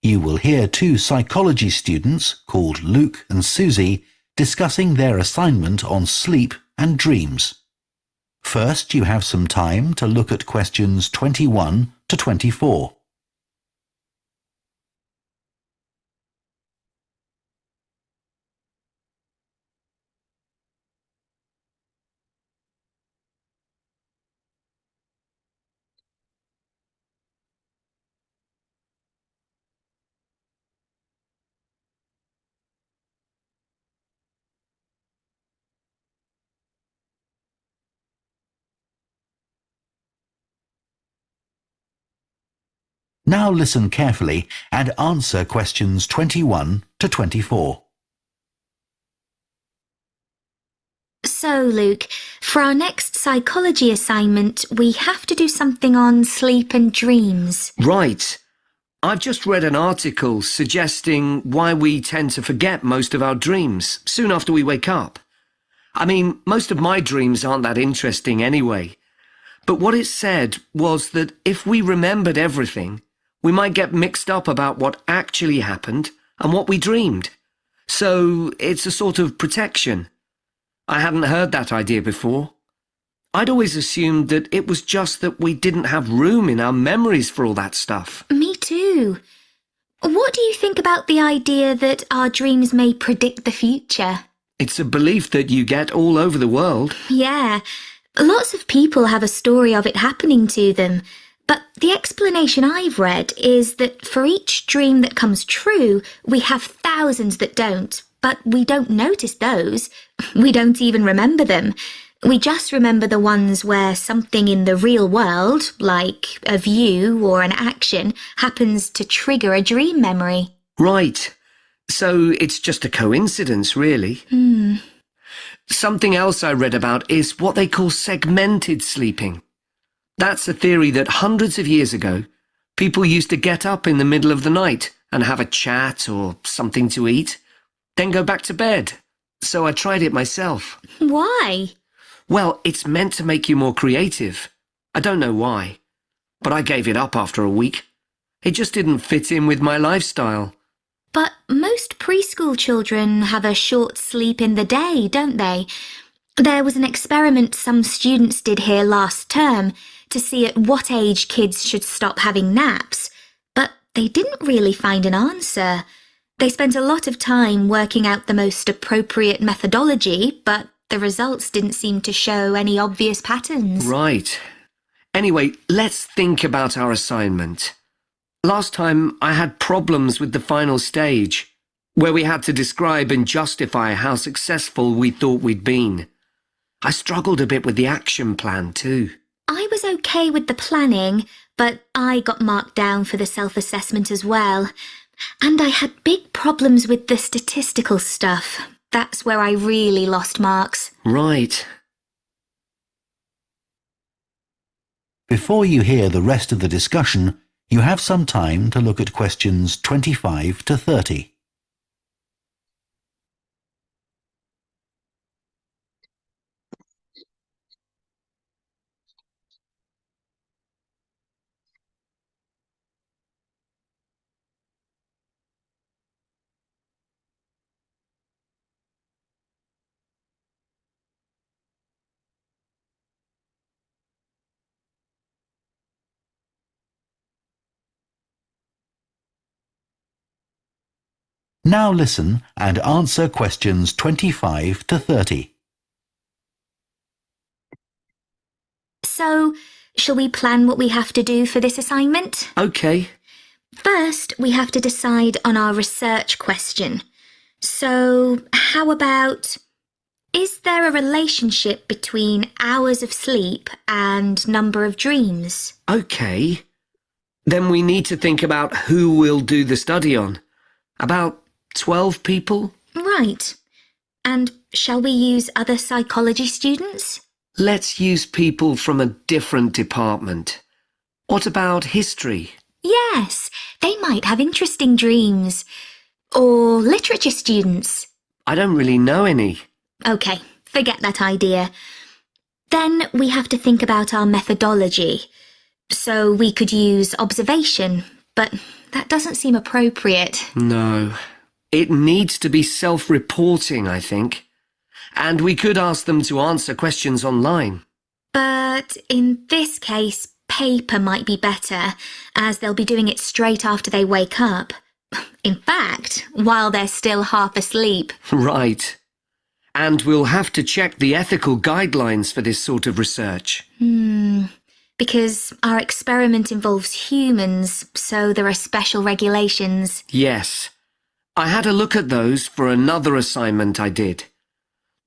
You will hear two psychology students called Luke and Susie discussing their assignment on sleep and dreams. First, you have some time to look at questions 21 to 24. Now listen carefully and answer questions 21 to 24. So, Luke, for our next psychology assignment, we have to do something on sleep and dreams. Right. I've just read an article suggesting why we tend to forget most of our dreams soon after we wake up. I mean, most of my dreams aren't that interesting anyway. But what it said was that if we remembered everything, we might get mixed up about what actually happened and what we dreamed. So it's a sort of protection. I hadn't heard that idea before. I'd always assumed that it was just that we didn't have room in our memories for all that stuff. Me too. What do you think about the idea that our dreams may predict the future? It's a belief that you get all over the world. Yeah, lots of people have a story of it happening to them. But the explanation I've read is that for each dream that comes true, we have thousands that don't, but we don't notice those. We don't even remember them. We just remember the ones where something in the real world, like a view or an action, happens to trigger a dream memory. Right. So it's just a coincidence, really. Something else I read about is what they call segmented sleeping. That's a theory that hundreds of years ago, people used to get up in the middle of the night and have a chat or something to eat, then go back to bed. So I tried it myself. Why? Well, it's meant to make you more creative. I don't know why, but I gave it up after a week. It just didn't fit in with my lifestyle. But most preschool children have a short sleep in the day, don't they? There was an experiment some students did here last term to see at what age kids should stop having naps, but they didn't really find an answer. They spent a lot of time working out the most appropriate methodology, but the results didn't seem to show any obvious patterns. Right. Anyway, let's think about our assignment. Last time I had problems with the final stage, where we had to describe and justify how successful we thought we'd been. I struggled a bit with the action plan too. I was okay with the planning, but I got marked down for the self-assessment as well. And I had big problems with the statistical stuff. That's where I really lost marks. Right. Before you hear the rest of the discussion, you have some time to look at questions 25 to 30. Now listen and answer questions 25 to 30. So, shall we plan what we have to do for this assignment? Okay. First, we have to decide on our research question. So, how about, Is there a relationship between hours of sleep and number of dreams? Okay. Then we need to think about who we'll do the study on. About 12 people? Right. And shall we use other psychology students? Let's use people from a different department. What about history? Yes, they might have interesting dreams. Or literature students. I don't really know any. Okay, forget that idea. Then we have to think about our methodology. So we could use observation, but that doesn't seem appropriate. No. It needs to be self-reporting, I think. And we could ask them to answer questions online. But in this case, paper might be better, as they'll be doing it straight after they wake up. In fact, while they're still half asleep. Right. And we'll have to check the ethical guidelines for this sort of research. Because our experiment involves humans, so there are special regulations. Yes. I had a look at those for another assignment I did.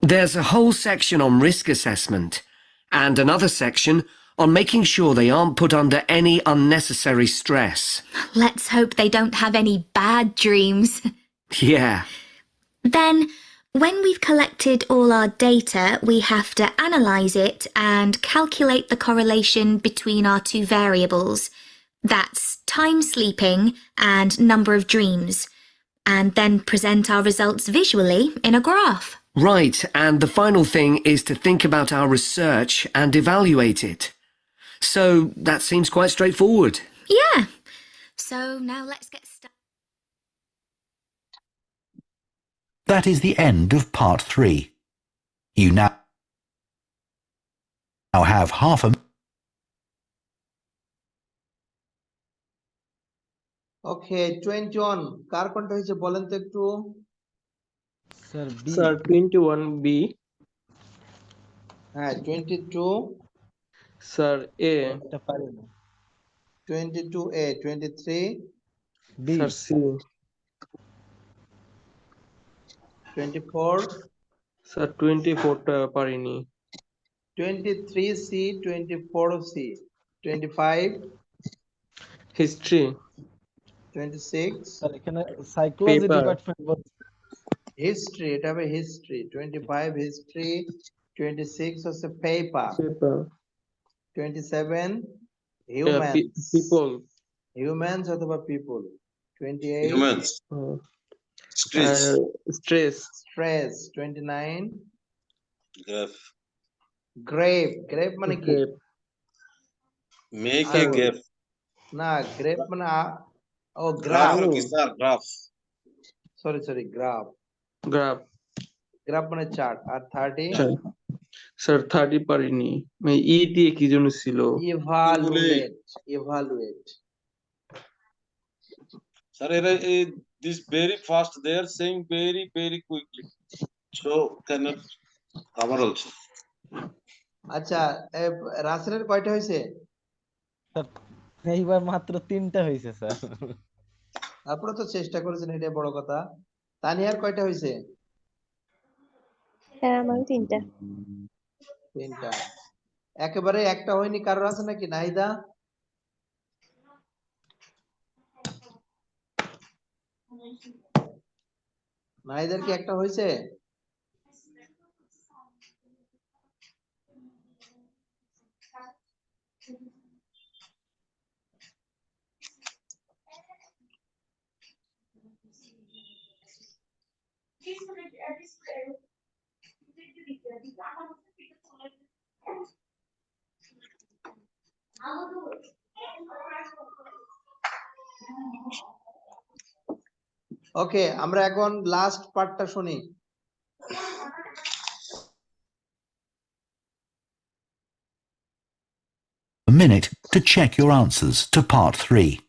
There's a whole section on risk assessment, and another section on making sure they aren't put under any unnecessary stress. Let's hope they don't have any bad dreams. Yeah. Then, when we've collected all our data, we have to analyse it and calculate the correlation between our two variables. That's time sleeping and number of dreams. And then present our results visually in a graph. Right, and the final thing is to think about our research and evaluate it. So that seems quite straightforward. Yeah. So now let's get started. That is the end of part 3. You now have half a ওকে 21 কার কোনটা হয়েছে বলেন তো একটু sir sir 21 B হ্যাঁ 22 sir এ এটা পারি না 22A 23 B sir C 24 sir 24টা পারিনি 23C 24C 25 হিস্ট্রি 26 স্যার এখানে সাইকোলজি পেপার ডিপার্টমেন্ট বলছে হিস্ট্রি এটা হবে হিস্ট্রি 25 হিস্ট্রি 26 হচ্ছে paper paper 27 humans people humans অথবা people 28 Humans. Stress. Stress stress 29 Graph. Grape grape মানে কি Make a আঙুর graph. না গ্রেপ মানে ও Graph গ্রাফ কি sir graph. Sorry graph graph graph মানে চার্ট আর 30 স্যার 30 পারিনি ই দিয়ে কি জন্য ছিল evaluate evaluate Sir, this very fast. They are saying very, very quickly. So cannot cover also. আচ্ছা রাসেলের কয়টা হয়েছে স্যার এইবার মাত্র 3টা হয়েছে স্যার তারপরে তো চেষ্টা করেছেন এটা বড় কথা তানিয়ার কয়টা হয়েছে হ্যাঁ আমার 3টা 3টা একেবারে একটা হয়নি কারোর আছে নাকি নাহিদা নাহিদার কি একটা হয়েছে ওকে আমরা এখন লাস্ট পার্টটা শুনি a minute to check your answers to part 3.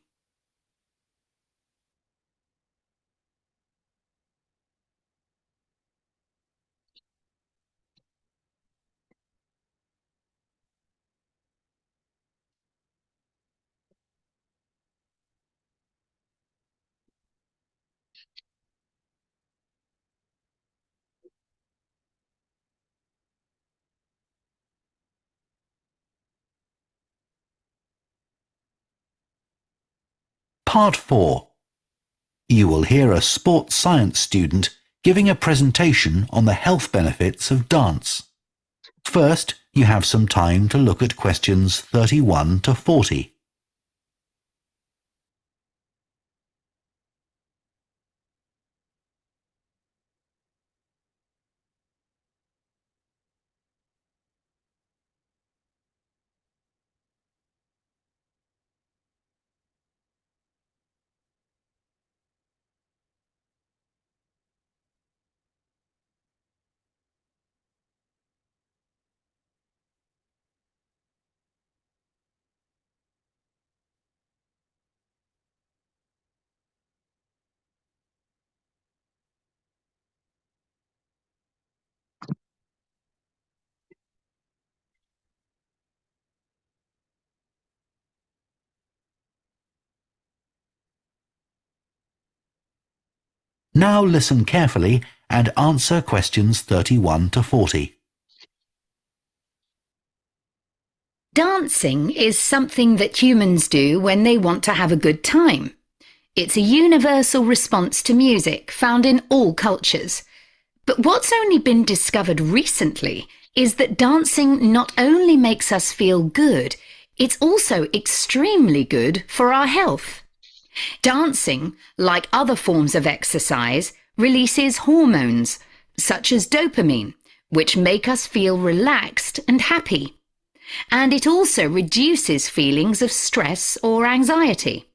Part 4. You will hear a sports science student giving a presentation on the health benefits of dance. First, you have some time to look at questions 31 to 40. Now listen carefully and answer questions 31 to 40. Dancing is something that humans do when they want to have a good time. It's a universal response to music found in all cultures. But what's only been discovered recently is that dancing not only makes us feel good, it's also extremely good for our health. Dancing, like other forms of exercise, releases hormones, such as dopamine, which make us feel relaxed and happy. And it also reduces feelings of stress or anxiety.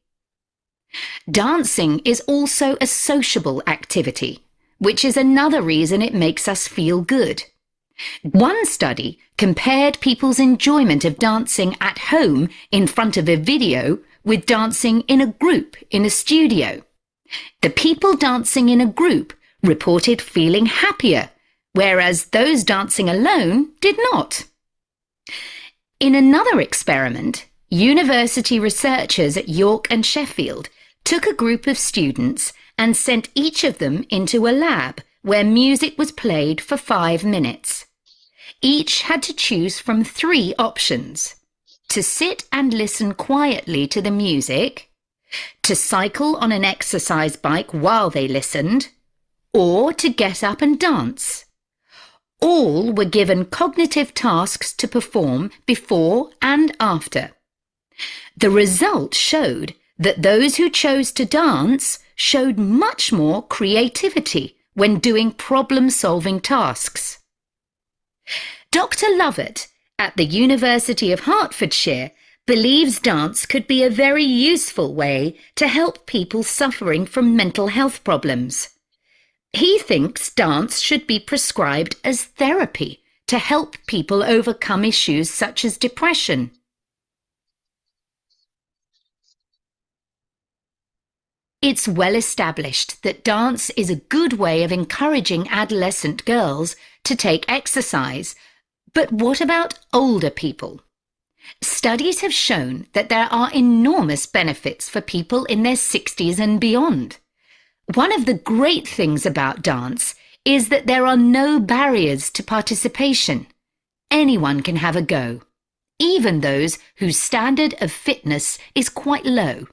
Dancing is also a sociable activity, which is another reason it makes us feel good. One study compared people's enjoyment of dancing at home in front of a video with dancing in a group in a studio. The people dancing in a group reported feeling happier, whereas those dancing alone did not. In another experiment, university researchers at York and Sheffield took a group of students and sent each of them into a lab where music was played for 5 minutes. Each had to choose from 3 options: to sit and listen quietly to the music, to cycle on an exercise bike while they listened, or to get up and dance. All were given cognitive tasks to perform before and after. The result showed that those who chose to dance showed much more creativity when doing problem-solving tasks. Dr. Lovett at the University of Hertfordshire believes dance could be a very useful way to help people suffering from mental health problems. He thinks dance should be prescribed as therapy to help people overcome issues such as depression. It's well established that dance is a good way of encouraging adolescent girls to take exercise. But what about older people? Studies have shown that there are enormous benefits for people in their 60s and beyond. One of the great things about dance is that there are no barriers to participation. Anyone can have a go, even those whose standard of fitness is quite low.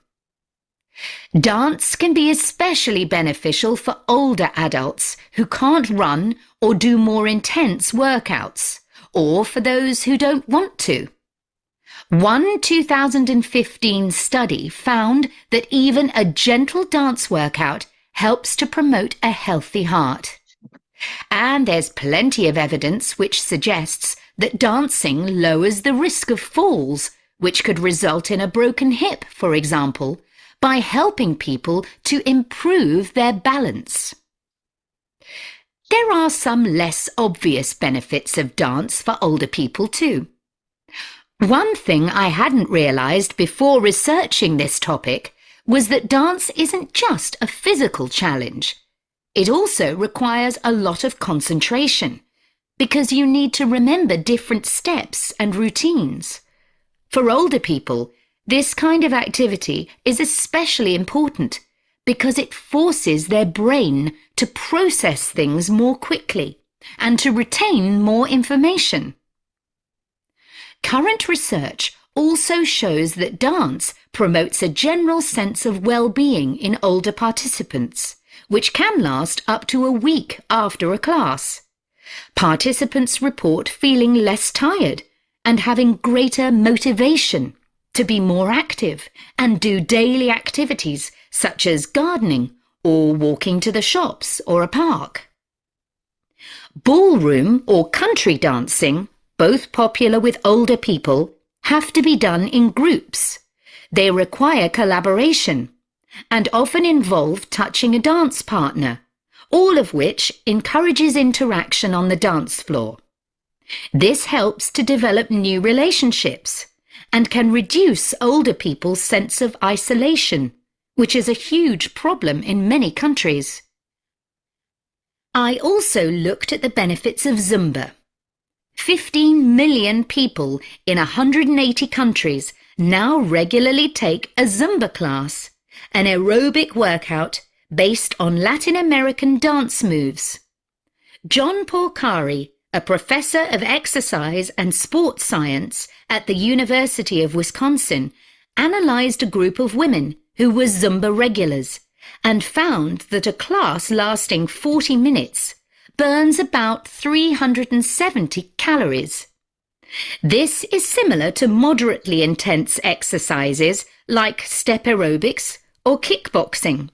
Dance can be especially beneficial for older adults who can't run or do more intense workouts, or for those who don't want to. One 2015 study found that even a gentle dance workout helps to promote a healthy heart. And there's plenty of evidence which suggests that dancing lowers the risk of falls, which could result in a broken hip, for example, by helping people to improve their balance. There are some less obvious benefits of dance for older people too. One thing I hadn't realised before researching this topic was that dance isn't just a physical challenge. It also requires a lot of concentration, because you need to remember different steps and routines. For older people, this kind of activity is especially important because it forces their brain to process things more quickly and to retain more information. Current research also shows that dance promotes a general sense of well-being in older participants, which can last up to a week after a class. Participants report feeling less tired and having greater motivation to be more active and do daily activities such as gardening or walking to the shops or a park. Ballroom or country dancing, both popular with older people, have to be done in groups. They require collaboration and often involve touching a dance partner, all of which encourages interaction on the dance floor. This helps to develop new relationships and can reduce older people's sense of isolation, which is a huge problem in many countries. I also looked at the benefits of Zumba. 15 million people in 180 countries now regularly take a Zumba class, an aerobic workout based on Latin American dance moves. John Porcari, a professor of exercise and sports science at the University of Wisconsin, analyzed a group of women who were Zumba regulars and found that a class lasting 40 minutes burns about 370 calories. This is similar to moderately intense exercises like step aerobics or kickboxing.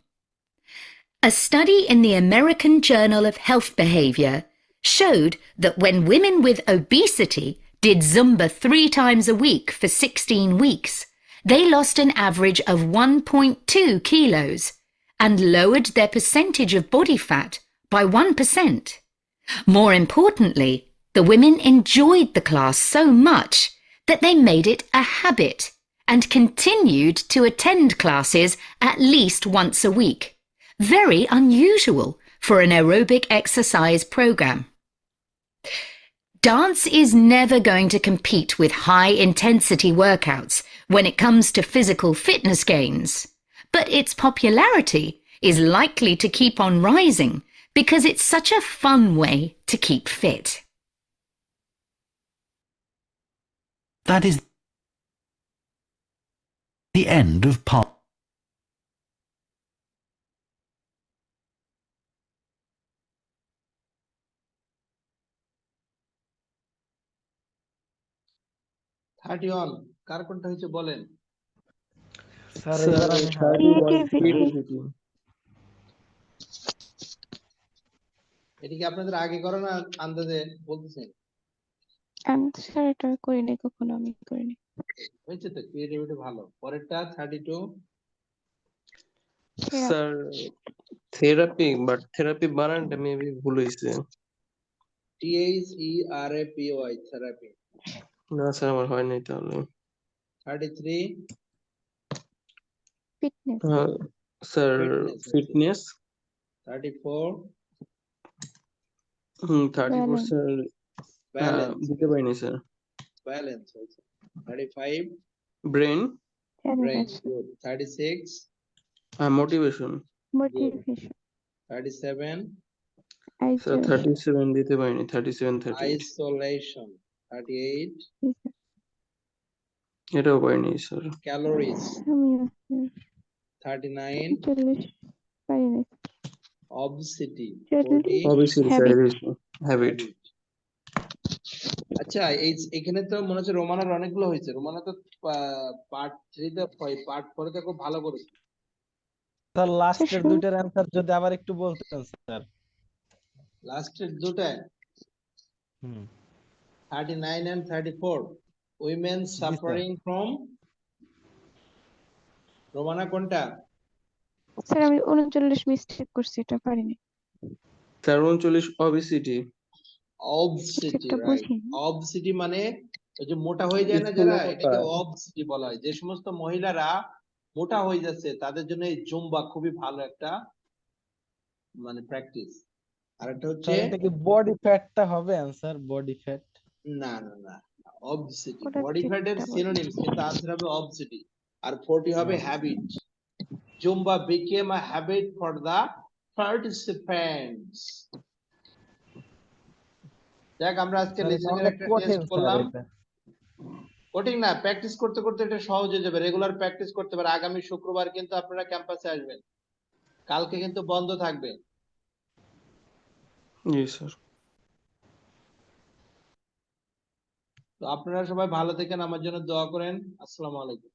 A study in the American Journal of Health Behavior showed that when women with obesity did Zumba 3 times a week for 16 weeks, they lost an average of 1.2 kilos and lowered their percentage of body fat by 1%. More importantly, the women enjoyed the class so much that they made it a habit and continued to attend classes at least once a week. Very unusual for an aerobic exercise program. Dance is never going to compete with high-intensity workouts when it comes to physical fitness gains, but its popularity is likely to keep on rising because it's such a fun way to keep fit. That is the end of part. কার কোনটা হয়েছে বলেন? Sir এবার আমি creativity. এটা কি আপনাদের আগে করো না আন্দাজে বলতেছেন? স্যার এটা করিনি, কখনো আমি করিনি। হয়েছে তো, ক্রিয়েটিভিটি ভালো। পরেরটা 32 স্যার থেরাপি, বাট থেরাপি বানানটা মেবি ভুল হয়েছে। THERAPY therapy. না স্যার আমার হয় নাই তাহলে। 33 ফিটনেস। Sir fitness. 34 34 স্যার দিতে পারিনি স্যার। ব্যালেন্স হয়েছে। 35 brain. Brain, good. 36 motivation. Motivation. 37 sir 37 দিতে পারিনি। 37 38 আইসোলেশন। 38 এটাও পারিনি স্যার। ক্যালোরিজ। 39 পারিনি। obesity। 40 obesity sir habit. আচ্ছা, এখানে তো মনে হচ্ছে রোমানার অনেকগুলো হয়েছে। রোমানা তো পার্ট 3 তে পার্ট 4 তে খুব ভালো করেছে। স্যার লাস্টের দুইটার অ্যানসার যদি আবার একটু বলতেন স্যার। লাস্টের দুটো 39 and 34 women suffering from Romana কোনটা? স্যার আমি 39 মিস্টেক করছি, এটা পারিনি। Sir 39 obesity। obesity, right. obesity মানে ওই যে মোটা হয়ে যায় না যারা, এটাকে obesity বলা হয়। যে সমস্ত মহিলারা মোটা হয়ে যাচ্ছে তাদের জন্য এই জুম্বা খুবই ভালো একটা মানে প্র্যাকটিস। আর একটা হচ্ছে এটা কি বডি ফ্যাটটা হবে आंसर? বডি ফ্যাট না না না, obesity বডি ফ্যাটের সিনোনিমস, কিন্তু आंसर হবে obesity। আর 40 হবে habit. Zumba became a habit for the participants। দেখ আমরা আজকে লিসেনিং একটা টেস্ট করলাম। কঠিন না, প্র্যাকটিস করতে করতে এটা সহজ হয়ে যাবে। রেগুলার প্র্যাকটিস করতে পারে। আগামী শুক্রবার কিন্তু আপনারা ক্যাম্পাসে আসবেন, কালকে কিন্তু বন্ধ থাকবে। জি স্যার। তো আপনারা সবাই ভালো থাকেন, আমার জন্য দোয়া করেন। আসসালামু আলাইকুম।